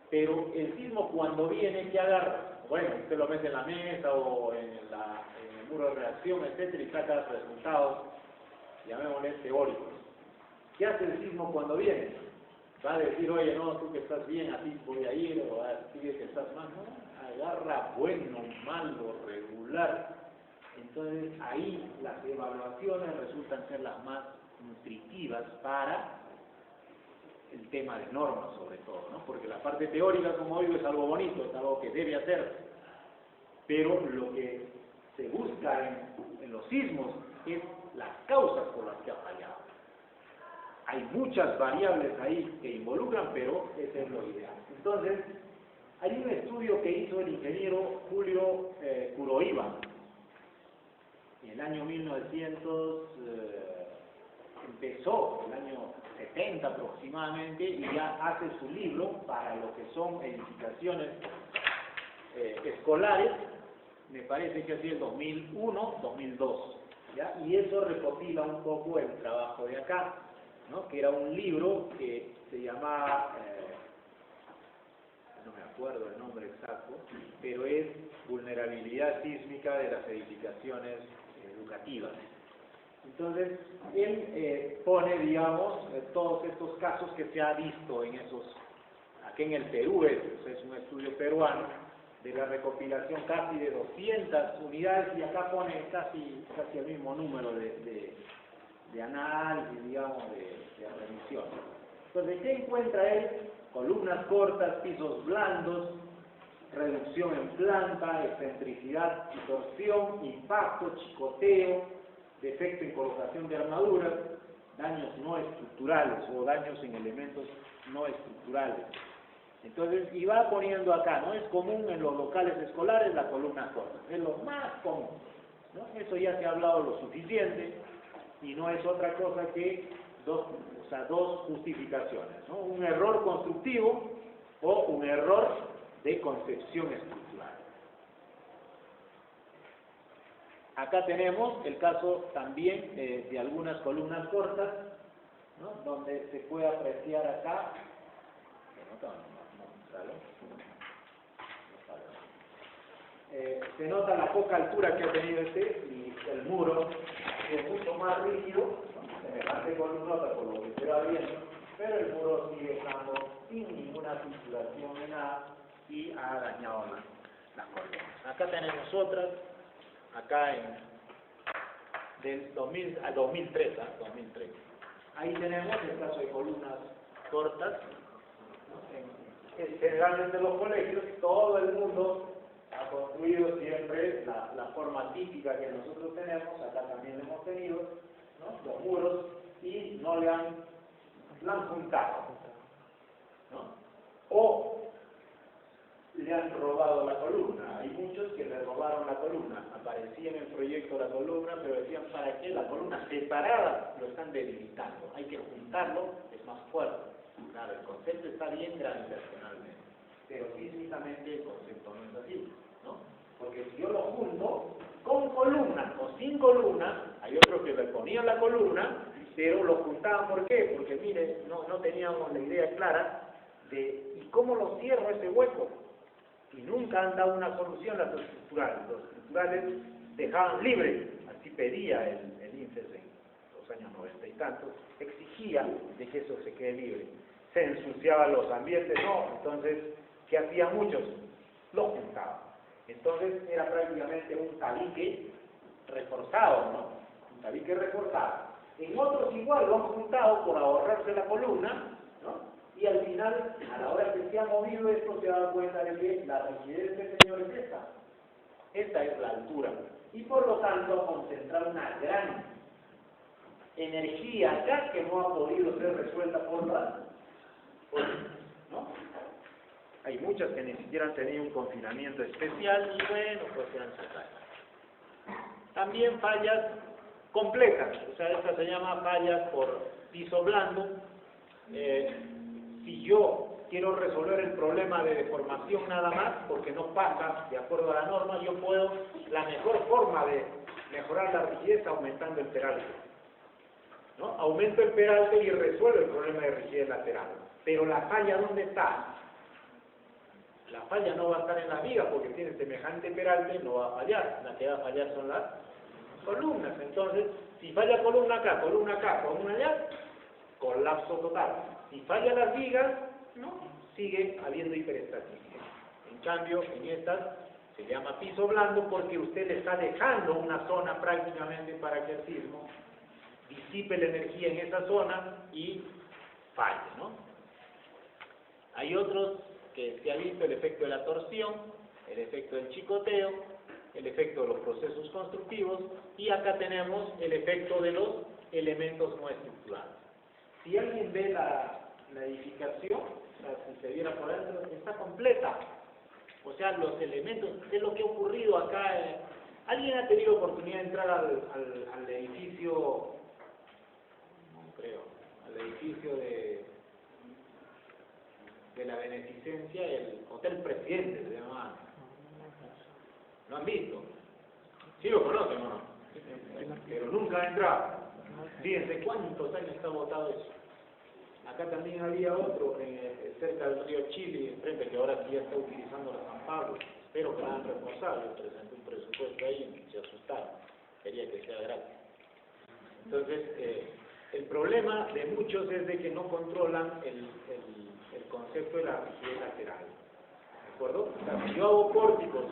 Pero el sismo cuando viene, ¿qué agarra? Bueno, usted lo mete en la mesa o en el muro de reacción, etcétera, y saca resultados, llamémosle teóricos. ¿Qué hace el sismo cuando viene? Va a decir, oye, no, tú que estás bien, a ti voy a ir, o a ti que estás mal. No, agarra bueno, malo, regular. Entonces, ahí las evaluaciones resultan ser las más nutritivas para el tema de normas, sobre todo, ¿no? Porque la parte teórica, como digo, es algo bonito, es algo que debe hacer. Pero lo que se busca en los sismos es las causas por las que ha fallado. Hay muchas variables ahí que involucran, pero ese es lo ideal. Entonces, hay un estudio que hizo el ingeniero Julio Kuroiwa en el año 1900, empezó el año 70 aproximadamente, y ya hace su libro para lo que son edificaciones escolares, me parece que así el 2001, 2002, ¿ya? Y eso recopila un poco el trabajo de acá, ¿no?, que era un libro que se llamaba, no me acuerdo el nombre exacto, pero es Vulnerabilidad sísmica de las edificaciones educativas. Entonces, él pone, digamos, todos estos casos que se ha visto en esos, aquí en el Perú, es un estudio peruano, de la recopilación casi de 200 unidades, y acá pone casi el mismo número de análisis, digamos, de remisión. Entonces, ¿qué encuentra él? Columnas cortas, pisos blandos, reducción en planta, excentricidad y torsión, impacto, chicoteo, defecto en colocación de armaduras, daños no estructurales o daños en elementos no estructurales. Entonces, y va poniendo acá, ¿no? Es común en los locales escolares la columna corta, es lo más común, ¿no? Eso ya se ha hablado lo suficiente y no es otra cosa que dos justificaciones, ¿no? Un error constructivo o un error de concepción estructural. Acá tenemos el caso también de algunas columnas cortas, ¿no?, donde se puede apreciar acá, se nota la poca altura que ha tenido y el muro es mucho más rígido, ¿no?, semejante columnota por lo que se va viendo, pero el muro sigue estando sin ninguna fissuración ni nada y ha dañado las columnas. Acá tenemos otras, acá del 2000 al 2003, 2003. Ahí tenemos el caso de columnas cortas, ¿no? Generalmente en los colegios todo el mundo ha construido siempre la forma típica que nosotros tenemos, acá también hemos tenido, ¿no? Los muros, y no la han juntado, ¿no? O le han robado la columna. Hay muchos que le robaron la columna. Aparecía en el proyecto la columna, pero decían, ¿para qué? La columna separada lo están debilitando. Hay que juntarlo, es más fuerte. Claro, el concepto está bien gravitacionalmente, pero físicamente el concepto no es así, ¿no? Porque si yo lo junto con columna o sin columna, hay otros que le ponían la columna, pero lo juntaban, ¿por qué? Porque mire, no teníamos la idea clara de ¿y cómo lo cierro ese hueco? Y nunca han dado una solución a los estructurales. Los estructurales dejaban libre, así pedía el INSES en los años 90 y tantos, exigía de que eso se quede libre. Se ensuciaban los ambientes, no, entonces, ¿qué hacían muchos? Lo juntaban. Entonces era prácticamente un tabique reforzado, ¿no? Un tabique reforzado. En otros igual lo han juntado por ahorrarse la columna, ¿no? Y al final, a la hora que se ha movido esto, se da cuenta de que la rigidez de este señor es esta. Esta es la altura. Y por lo tanto, concentrar una gran energía acá que no ha podido ser resuelta por ¿no? Hay muchas que ni siquiera han tenido un confinamiento especial y bueno, pues se han sacado. También fallas complejas, o sea, esta se llama fallas por piso blando. Si yo quiero resolver el problema de deformación nada más, porque no pasa de acuerdo a la norma, yo puedo, la mejor forma de mejorar la rigidez es aumentando el peralte, ¿no? Aumento el peralte y resuelvo el problema de rigidez lateral. Pero la falla, ¿dónde está? La falla no va a estar en las vigas porque tiene semejante peralte, no va a fallar. La que va a fallar son las columnas. Entonces, si falla columna acá, columna allá, colapso total. Si falla las vigas, no, sigue habiendo hiperestaticidad. En cambio, en estas se llama piso blando porque usted le está dejando una zona prácticamente para que el sismo disipe la energía en esa zona y falle, ¿no? Hay otros que se ha visto el efecto de la torsión, el efecto del chicoteo, el efecto de los procesos constructivos, y acá tenemos el efecto de los elementos no estructurales. Si alguien ve la edificación, o sea, si se viera por dentro, está completa. O sea, los elementos, ¿qué es lo que ha ocurrido acá? ¿Alguien ha tenido oportunidad de entrar al edificio, no creo, al edificio de la beneficencia, el Hotel Presidente se llama? ¿Lo han visto? Sí lo conocen, ¿no? Pero nunca han entrado. Fíjense cuántos años está botado eso. Acá también había otro cerca del río Chile, enfrente, que ahora sí ya está utilizando la San Pablo. Espero que lo hayan reforzado. Yo presenté un presupuesto ahí y se asustaron. Quería que sea gratis. Entonces, el problema de muchos es de que no controlan el concepto de la rigidez lateral. ¿De acuerdo? O sea, si yo hago pórticos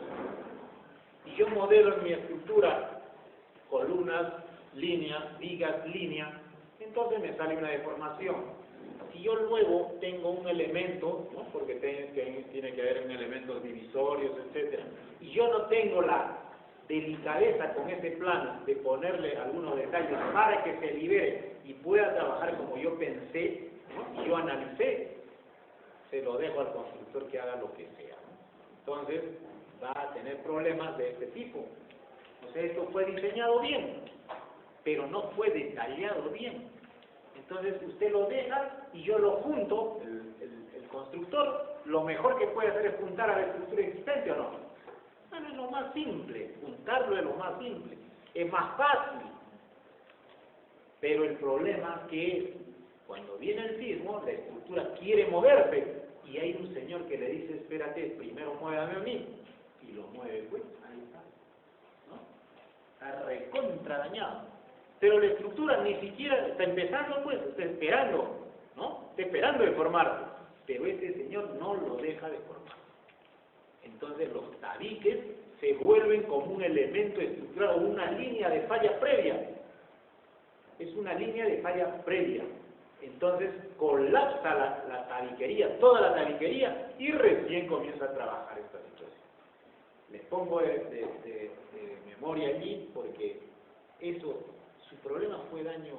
y yo modelo en mi estructura columnas, líneas, vigas, línea, entonces me sale una deformación. Si yo luego tengo un elemento, ¿no? Porque tiene que haber un elementos divisorios, etc., y yo no tengo la delicadeza con ese plano de ponerle algunos detalles para que se libere y pueda trabajar como yo pensé, ¿no? Y yo analicé, se lo dejo al constructor que haga lo que sea, ¿no? Entonces va a tener problemas de este tipo. O sea, esto fue diseñado bien, pero no fue detallado bien. Entonces usted lo deja y yo lo junto, el constructor, lo mejor que puede hacer es juntar a la estructura existente, ¿o no? Bueno, es lo más simple, juntarlo es lo más simple, es más fácil. Pero el problema que es, cuando viene el sismo, la estructura quiere moverse y hay un señor que le dice, espérate, primero muévame a mí, y lo mueve, pues, ahí está, ¿no? Está recontra dañado. Pero la estructura ni siquiera está empezando, pues, está esperando, ¿no? Está esperando deformarse, pero este señor no lo deja deformar. Entonces los tabiques se vuelven como un elemento estructural o una línea de falla previa. Es una línea de falla previa. Entonces colapsa la tabiquería, toda la tabiquería, y recién comienza a trabajar esta situación. Les pongo de memoria allí porque eso, su problema fue daño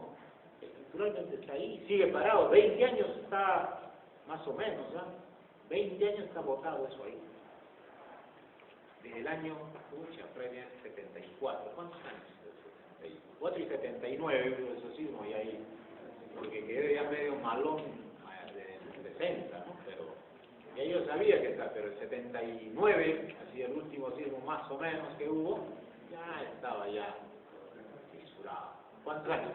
estructuralmente, está ahí, sigue parado, 20 años está más o menos, ¿no? 20 años está botado eso ahí. Desde el año, prácticamente 74, ¿cuántos años? 74 y 79 hubo esos sismos y ahí, porque quedé ya medio malón del 60, ¿no? Pero ya yo sabía que está, pero el 79, así el último sismo más o menos que hubo, ya estaba ya fisurado. ¿Cuántos años?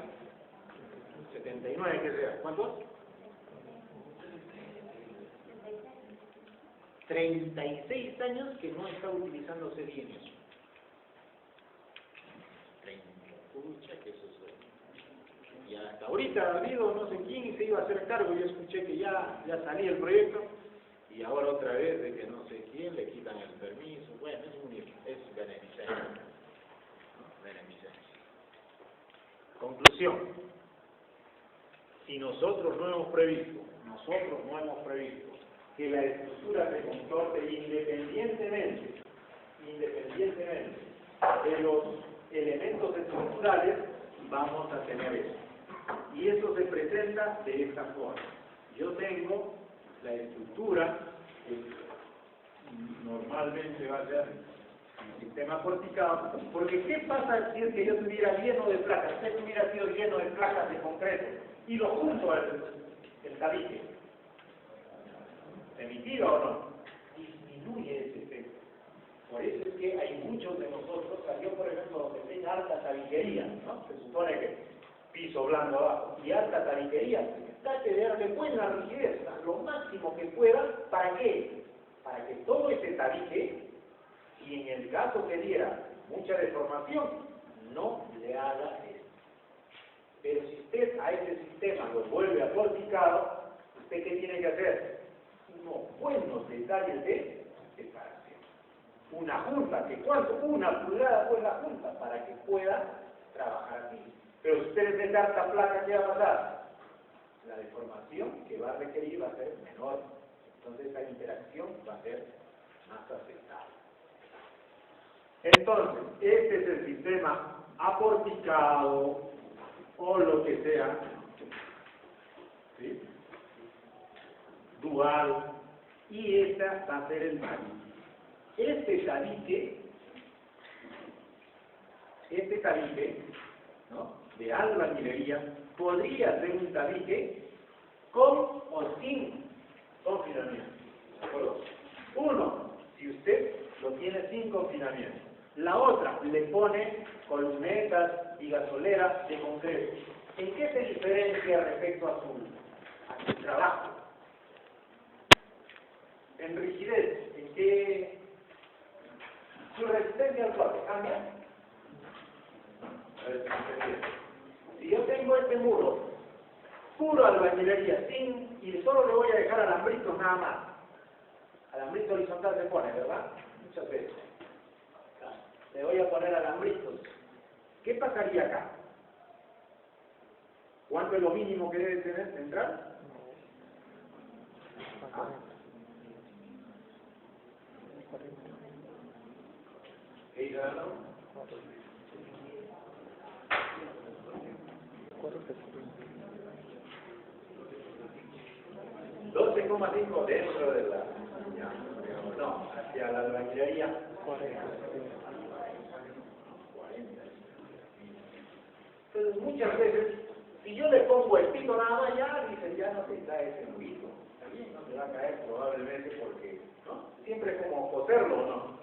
79, ¿qué sea? ¿Cuántos? 36 años que no está utilizándose bien eso. 30, escucha que eso es. Y hasta ahorita ha habido no sé quién se iba a hacer cargo, yo escuché que ya salía el proyecto, y ahora otra vez de que no sé quién le quitan el permiso. Bueno, es beneficencia. ¿No? Beneficencia. Conclusión. Si nosotros no hemos previsto que la estructura se comporte independientemente de los elementos estructurales, vamos a tener eso. Y eso se presenta de esta forma. Yo tengo la estructura, que normalmente va a ser un sistema porticado, porque ¿qué pasa si es que yo estuviera lleno de placas? Si estuviera sido lleno de placas de concreto y lo junto al tabique, ¿se mitiga o no? Disminuye ese efecto. Por eso es que hay muchos de nosotros, yo por ejemplo, donde tenga alta tabiquería, ¿no? Se supone que piso blando abajo y alta tabiquería, trate de darle buena rigidez, lo máximo que pueda. ¿Para qué? Para que todo ese tabique, y en el caso que diera mucha deformación, no le haga esto. Pero si usted a ese sistema lo vuelve a porticado, ¿usted qué tiene que hacer? Unos buenos detalles de separación. Una junta, que ¿cuánto? 1 pulgada pues la junta, para que pueda trabajar así. Pero si usted es de alta placa, ¿qué va a pasar? La deformación que va a requerir va a ser menor. Entonces la interacción va a ser más aceptable. Entonces, este es el sistema aporticado o lo que sea, ¿sí? Dual, y esta va a ser el tabique. Este tabique, ¿no?, de albañilería podría ser un tabique con o sin confinamiento. ¿De acuerdo? Uno, si usted lo tiene sin confinamiento. La otra, le pone columnetas y gasoleras de concreto. ¿En qué se diferencia respecto a su trabajo? En rigidez, ¿en qué? ¿Su resistencia al corte cambia? A ver, si yo tengo este muro, puro albañilería, y solo le voy a dejar alambritos nada más. Alambrito horizontal se pone, ¿verdad? Muchas veces. Le voy a poner alambritos. ¿Qué pasaría acá? ¿Cuánto es lo mínimo que debe tener central? ¿Ah? ¿Qué dice la norma? 12,5 dentro de la... No, hacia la albañilería. 40. Entonces muchas veces, si yo le pongo el pito nada más, ya dicen, ya no se cae ese pito. También no se va a caer probablemente porque, ¿no? Siempre es como coserlo, ¿no?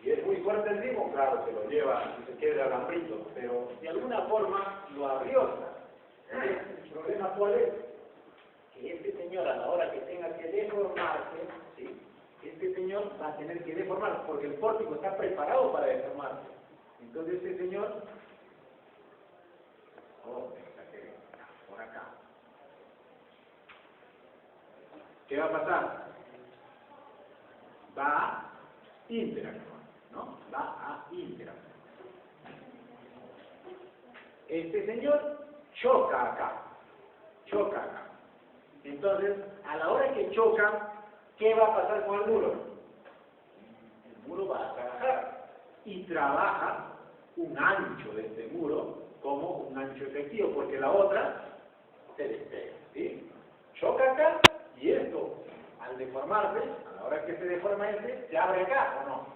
Si es muy fuerte el ritmo, claro, se lo lleva y se queda el alambrito, pero de alguna forma lo abriota. El problema cuál es? Que este señor, a la hora que tenga que deformarse, ¿sí?, este señor va a tener que deformarse, porque el pórtico está preparado para deformarse. Entonces este señor, por acá. ¿Qué va a pasar? Va a interactuar, ¿no? Va a interactuar. Este señor choca acá. choca acá. Entonces, a la hora que choca, ¿qué va a pasar con el muro? El muro va a trabajar y trabaja un ancho de este muro como un ancho efectivo, porque la otra se despega, ¿sí? Choca acá y esto, al deformarse, a la hora que se deforma este, se abre acá, ¿o no?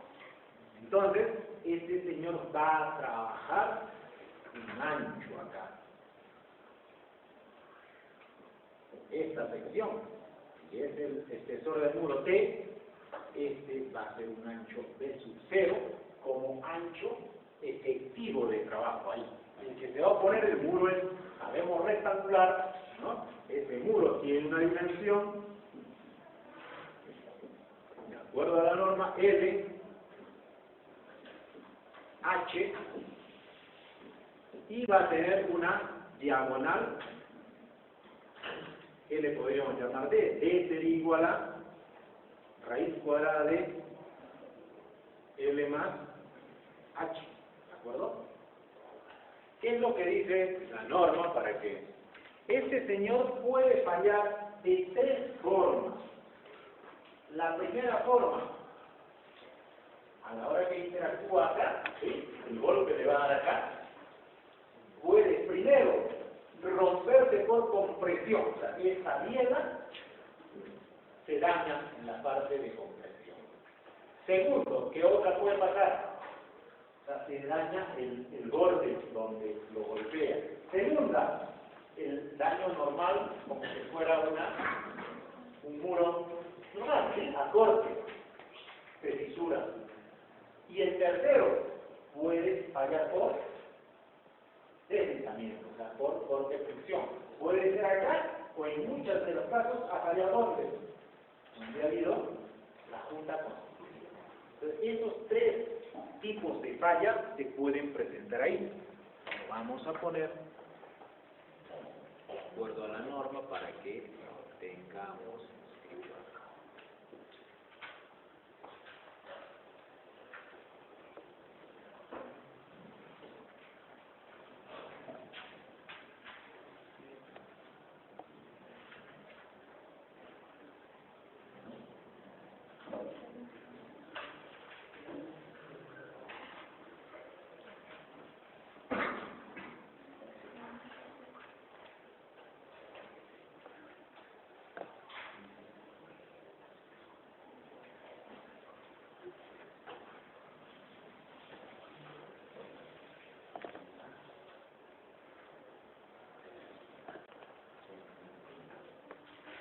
Entonces, este señor va a trabajar un ancho acá. Esta sección, que es el espesor del muro T, este va a ser un ancho B sub 0 como ancho efectivo de trabajo ahí. El que se va a poner el muro es, sabemos, rectangular, ¿no? Ese muro tiene una dimensión, de acuerdo a la norma, L, H, y va a tener una diagonal que le podríamos llamar D. D sería igual a raíz cuadrada de L más H, ¿de acuerdo? ¿Qué es lo que dice la norma para que este señor puede fallar de tres formas? La primera forma, a la hora que interactúa acá, ¿sí? El golpe le va a dar acá, puede primero romperse por compresión, o sea, esta biela se daña en la parte de compresión. Segundo, ¿qué otra puede pasar? O sea, se daña el borde donde lo golpea. Segunda, el daño normal, como si fuera un muro normal, ¿sí? A corte, se fisura. Y el tercero, puede fallar por deslizamiento, o sea, por deflexión. Puede ser acá, o en muchos de los casos, ha fallado donde ha habido la junta constitutiva. Entonces, esos tres tipos de fallas se pueden presentar ahí. Lo vamos a poner de acuerdo a la norma para que lo tengamos escrito acá.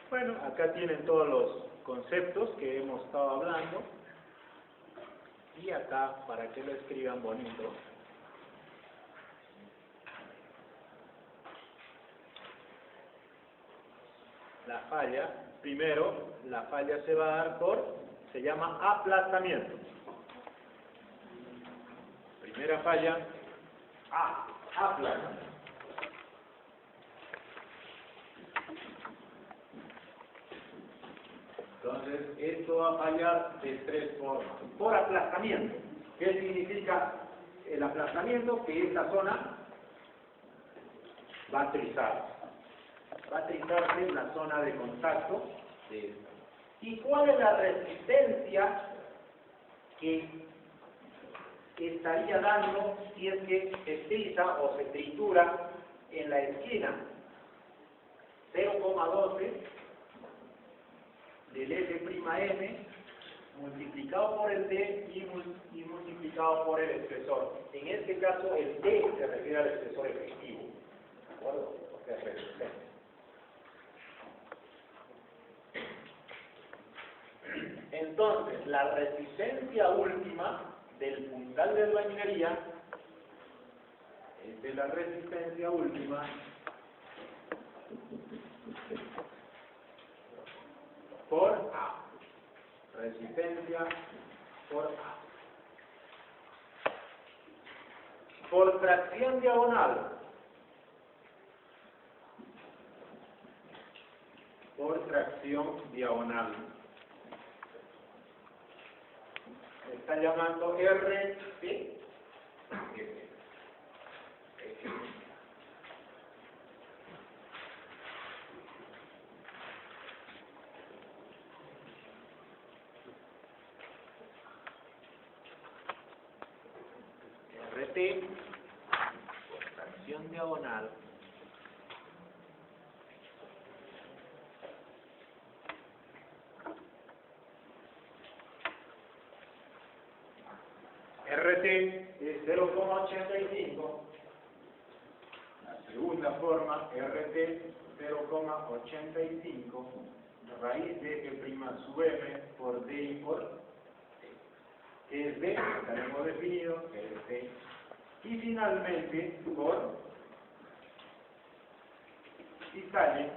Bueno, acá tienen todos los conceptos que hemos estado hablando. Y acá, para que lo escriban bonito, la falla, primero, la falla se va a dar se llama aplastamiento. Primera falla, aplastamiento. Entonces, esto va a fallar de tres formas. Por aplastamiento. ¿Qué significa el aplastamiento? Que esta zona va a trizar. Va a trizarse la zona de contacto de esta. ¿Y cuál es la resistencia que estaría dando si es que se triza o se tritura en la esquina? 0,12 del F'(m) multiplicado por el D y multiplicado por el espesor. En este caso el D se refiere al espesor efectivo, ¿de acuerdo? Porque es resistente. Entonces, la resistencia última del puntal de albañilería es de la resistencia última por A. Resistencia por A. Por tracción diagonal. Por tracción diagonal. Se está llamando R, ¿sí? RT por tracción diagonal RT es 0,85. La segunda forma, RT 0,85 raíz de F' sub m por D y por T. ¿Qué es D? Ya tenemos definido que es D. Y finalmente, por si sale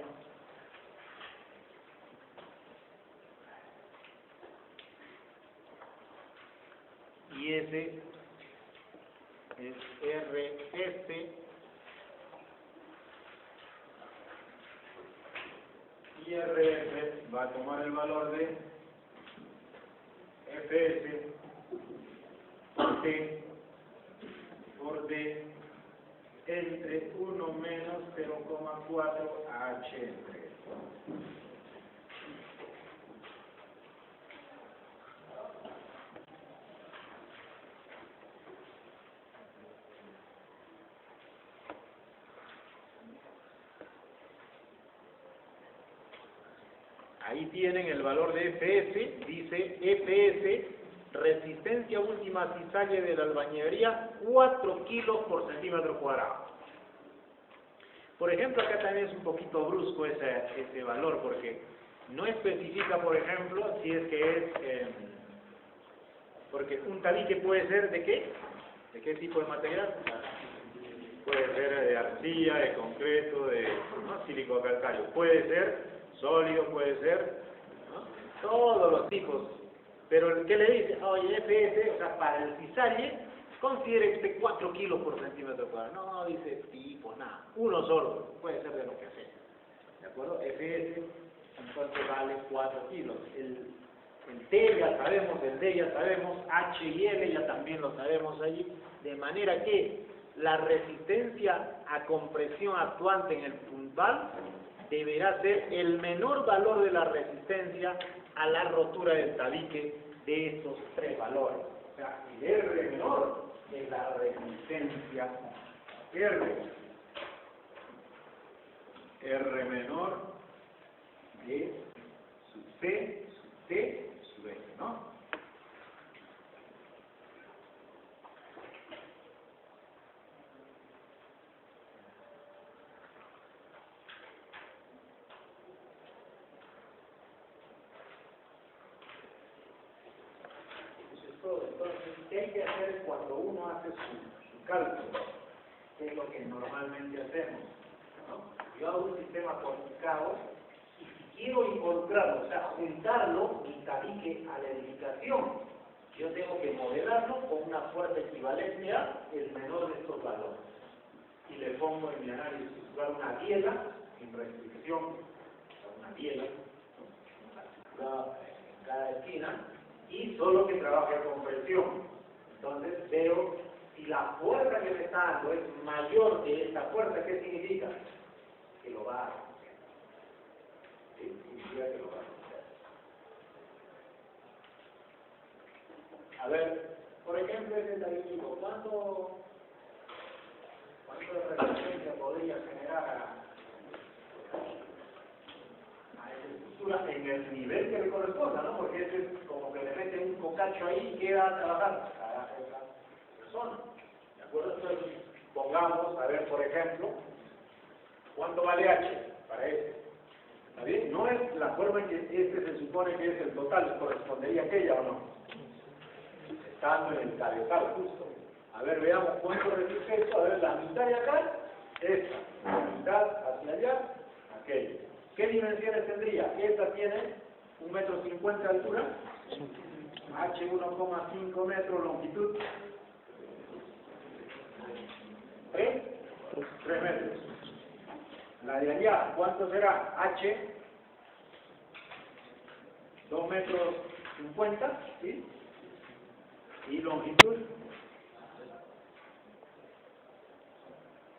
y ese es RS y RS va a tomar el valor de FS por T por D entre 1 menos 0,4 H entre. Ahí tienen el valor de FS, dice FS, resistencia última cizalle de la albañilería, 4 kilos por centímetro cuadrado. Por ejemplo, acá también es un poquito brusco ese valor, porque no especifica, por ejemplo, si es que es, porque un tabique puede ser ¿de qué? ¿De qué tipo de material? Puede ser de arcilla, de concreto, de sílico-calcáreo, puede ser sólido, puede ser, ¿no? Todos los tipos. Pero ¿qué le dice? Oye, FS, o sea, para el cizalle, considere usted 4 kilos por centímetro cuadrado. No, dice tipo, nada. Uno solo, puede ser de lo que sea. ¿De acuerdo? FS, entonces vale 4 kilos. El T ya sabemos, el D ya sabemos, H y L ya también lo sabemos allí. De manera que la resistencia a compresión actuante en el puntal deberá ser el menor valor de la resistencia a la rotura del tabique de estos tres valores. O sea, el R menor es la resistencia R menor de sub C, sub T, sub S, ¿no? Entonces, ¿qué hay que hacer cuando uno hace su cálculo? ¿Qué es lo que normalmente hacemos? ¿No? Yo hago un sistema cuantificado y si quiero involucrarlo, o sea, juntarlo, mi tabique a la edificación, yo tengo que modelarlo con una fuerza equivalente a el menor de estos valores. Y le pongo en mi análisis una biela sin restricción, una biela, ¿no? En cada esquina, y solo que trabaje con presión. Entonces veo si la fuerza que me está dando es mayor que esta fuerza. ¿Qué significa? Que lo va a romper. Sí, significa que lo va a romper. A ver, por ejemplo, ese tabiquito, ¿cuánto de resistencia podría generar a esa estructura en el nivel que le corresponda, ¿no? Porque ese es como que le mete un cocacho ahí y queda trabajando a esa persona. ¿De acuerdo? Entonces, pongamos, a ver, por ejemplo, ¿cuánto vale H para este? ¿Está bien? No es la forma en que este se supone que es el total, ¿le correspondería a aquella o no? Estando en el cabezal justo. A ver, veamos cuánto resiste esto. A ver, la mitad de acá, esta. La mitad hacia allá, aquella. ¿Qué dimensiones tendría? Esta tiene 1,50 m de altura, H 1,5 metros, longitud 3 metros. La de allá, ¿cuánto será? H 2,50 metros, ¿sí? Y longitud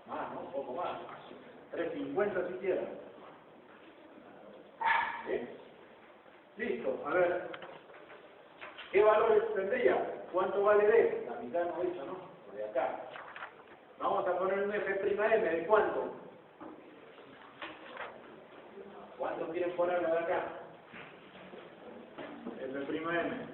más, ¿no? Un poco más. 3,50 siquiera. ¿Sí? Listo. A ver. ¿Qué valores tendría? ¿Cuánto vale D? La mitad hemos dicho, ¿no? Por de acá. Vamos a poner un F'M de cuánto. ¿Cuánto quieren ponerlo de acá? F'M.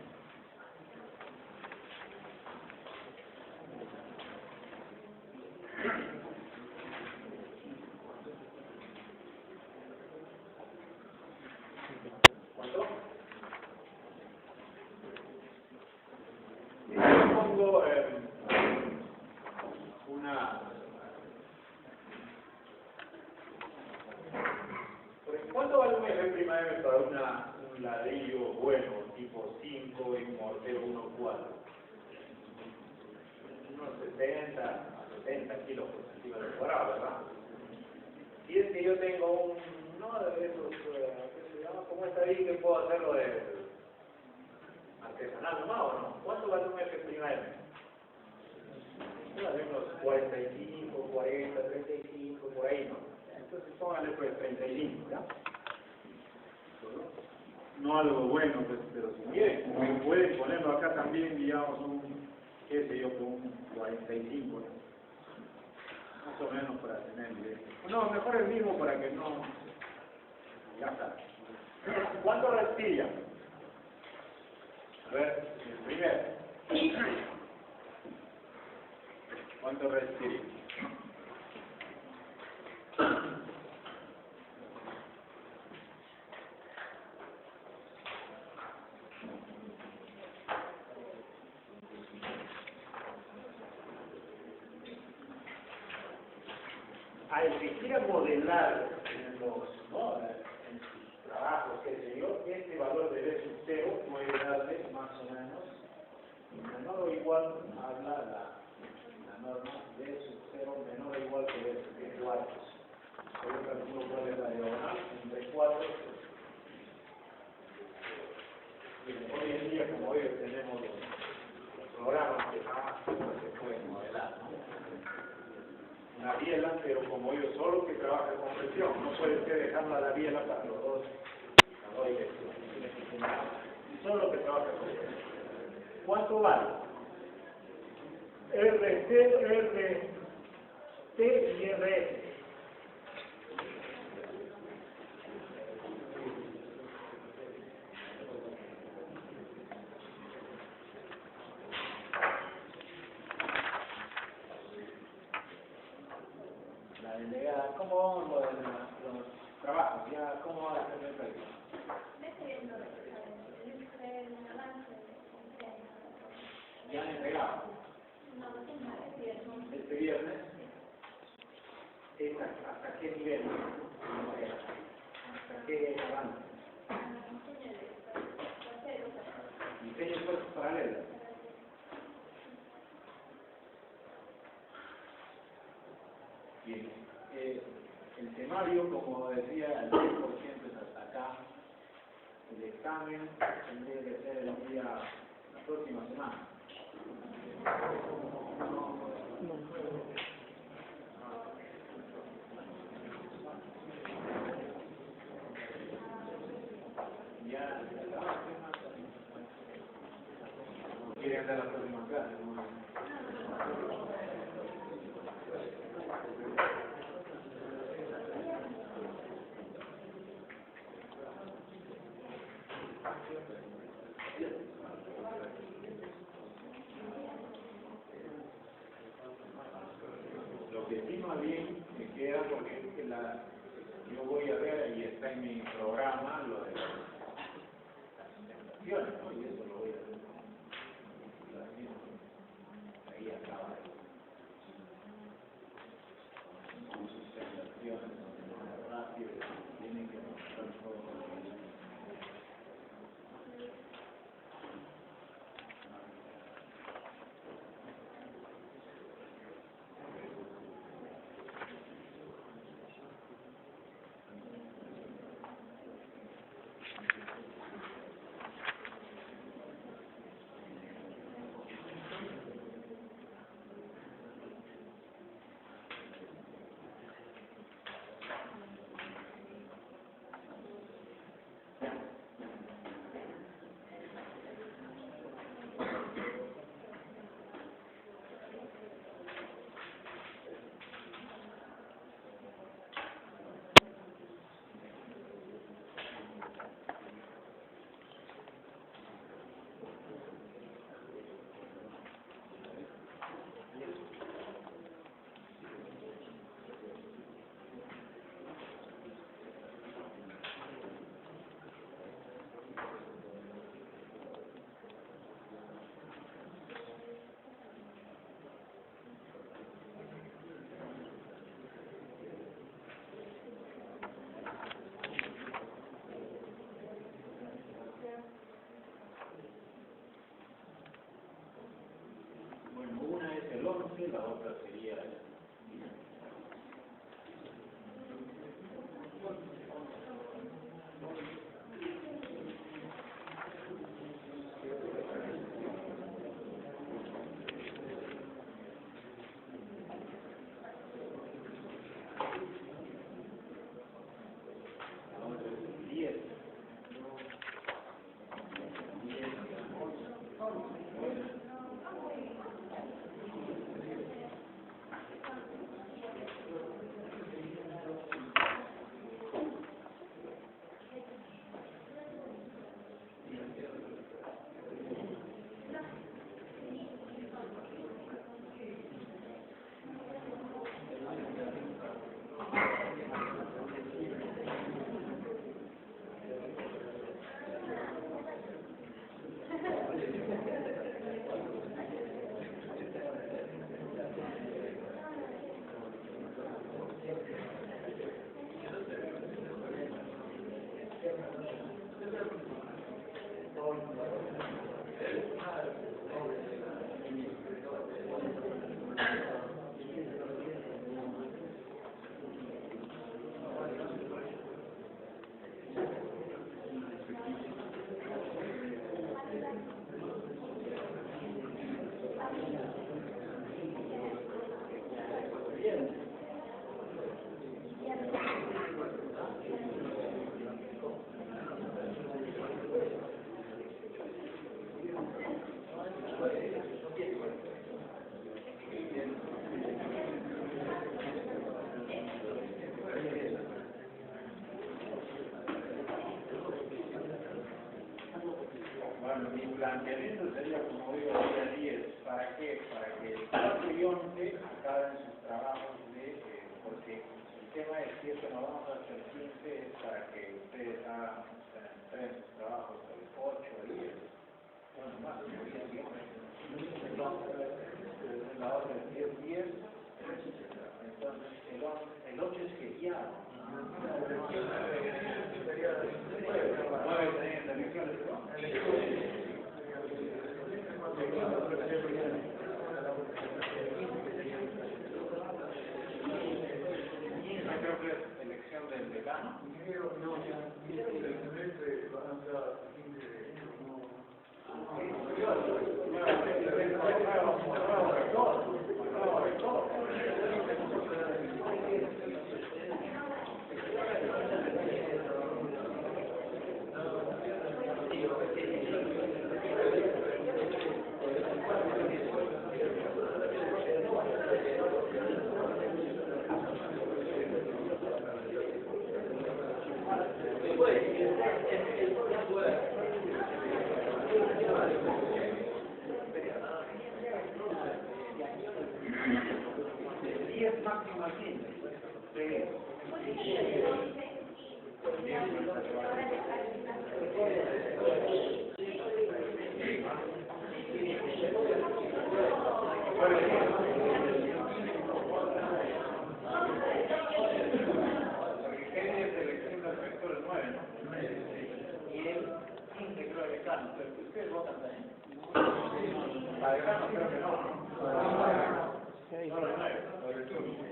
¿Cuánto? Si yo pongo ¿cuánto vale un F'M para un ladrillo bueno, tipo 5 y un mortero 1,4? Unos 60 a 70 kilos por centímetro cuadrado, ¿verdad? Si es que yo tengo uno de esos, ¿qué se llama? ¿Cómo está ahí que puedo hacerlo de artesanal nomás o no? ¿Cuánto vale un F'M? De unos 45, 40, 35, por ahí, ¿no? Entonces póngale pues 35, ¿ya? No algo bueno, pues, pero si quieren, como pueden ponerlo acá también, digamos, qué sé yo, con un 45, ¿no? Más o menos para tener idea. No, mejor el mismo para que no... Ya está. ¿Cuánto respira? A ver, el primero. ¿Cuánto respira? Al que quiera modelar en sus trabajos, qué sé yo, este valor de B sub 0 puede darle más o menos menor o igual, habla la norma B sub 0 menor o igual que B sub 4. Yo calculo cuál es la diagonal entre 4. Hoy en día, como hoy tenemos los programas que se pueden modelar, ¿no? Una biela, pero como yo solo que trabaja con presión, no puede usted dejarla la biela para los dos direcciones, tiene que tener solo que trabaja con presión. ¿Cuánto vale? RC, RT y RS. La delegada, ¿cómo vamos lo de los trabajos? ¿Ya cómo va a hacer el proyecto? ¿Ya han entregado? Este viernes. ¿Hasta qué nivel? ¿Hasta qué avance? Diseño esfuerzos paralelos. Bien. El temario, como decía, el 10% es hasta acá. El examen tendría que ser el día, la próxima semana. Ya, quieren hacer la próxima clase, ¿no? Lo que sí más bien me queda, porque es que yo voy a ver, y está en mi programa, lo de las presentaciones, ¿no? Y eso lo voy a hacer. otra sería Bueno, mi planteamiento sería, como digo, día 10. ¿Para qué? Para que el 4 y 11 acaben sus trabajos porque el tema es si eso nos vamos hasta el 15 es para que ustedes entreguen sus trabajos el 8 y el 10. Bueno, más de 10, entonces la orden 10, entonces el 8 es feriado. 9 tenían elecciones, ¿no? Yo creo que es elección del decano. No, el semestre van a ser a fin de máximo al 15. Y el 15 creo que decano, pero ustedes votan también. Para decano creo que no, ¿no? Solo el 9, sobre el turno.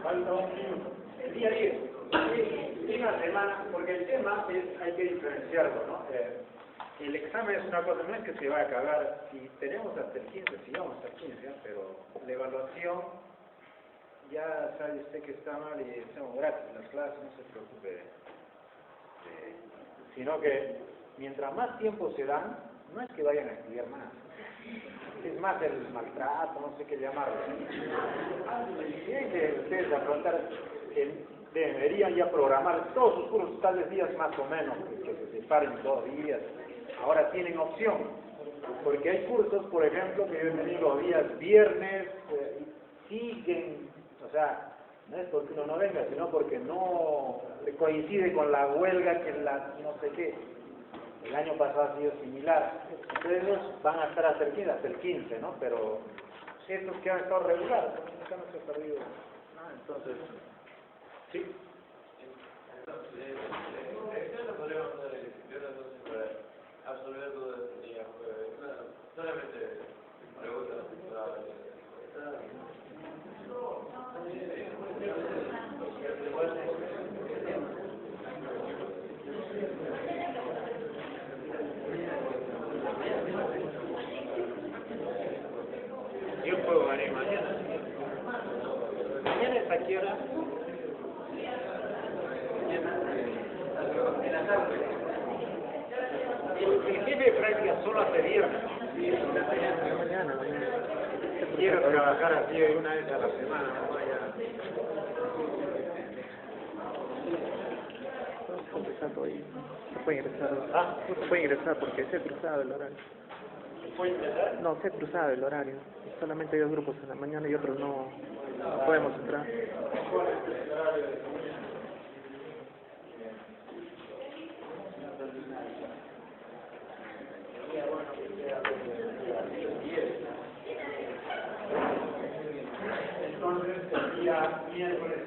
Falta un minuto. El día 10. Sí, una semana, porque el tema es, hay que diferenciarlo, ¿no? El examen es una cosa, no es que se va a acabar, si tenemos hasta el 15, sigamos hasta el 15, ¿eh? Pero la evaluación, ya sabe usted que está mal y estamos gratis en las clases, no se preocupe. Sino que mientras más tiempo se dan, no es que vayan a estudiar más. Es más el maltrato, no sé qué llamarlo. Tienen que ustedes afrontar que deberían ya programar todos sus cursos, tales días más o menos, que se separen 2 días. Ahora tienen opción, porque hay cursos, por ejemplo, que yo he tenido los días viernes, siguen, o sea, no es porque uno no venga, sino porque no coincide con la huelga que la no sé qué. El año pasado ha sido similar. Entonces van a estar hasta el 15, ¿no? Pero estos que han estado regulares, nunca no se ha perdido. Entonces, sí. No podríamos hacer elecciones para absolver todo el día. Solamente preguntas. Yo puedo venir mañana. ¿Mañana es a qué hora? El jefe de práctica solo hace viernes. Mañana. Quiero trabajar así una vez a la semana, no vaya. Se puede ingresar, se puede ingresar porque se ha cruzado el horario. ¿Puede empezar? No, se ha cruzado el horario. Solamente hay 2 grupos en la mañana y otros no podemos entrar. Entonces, el día miércoles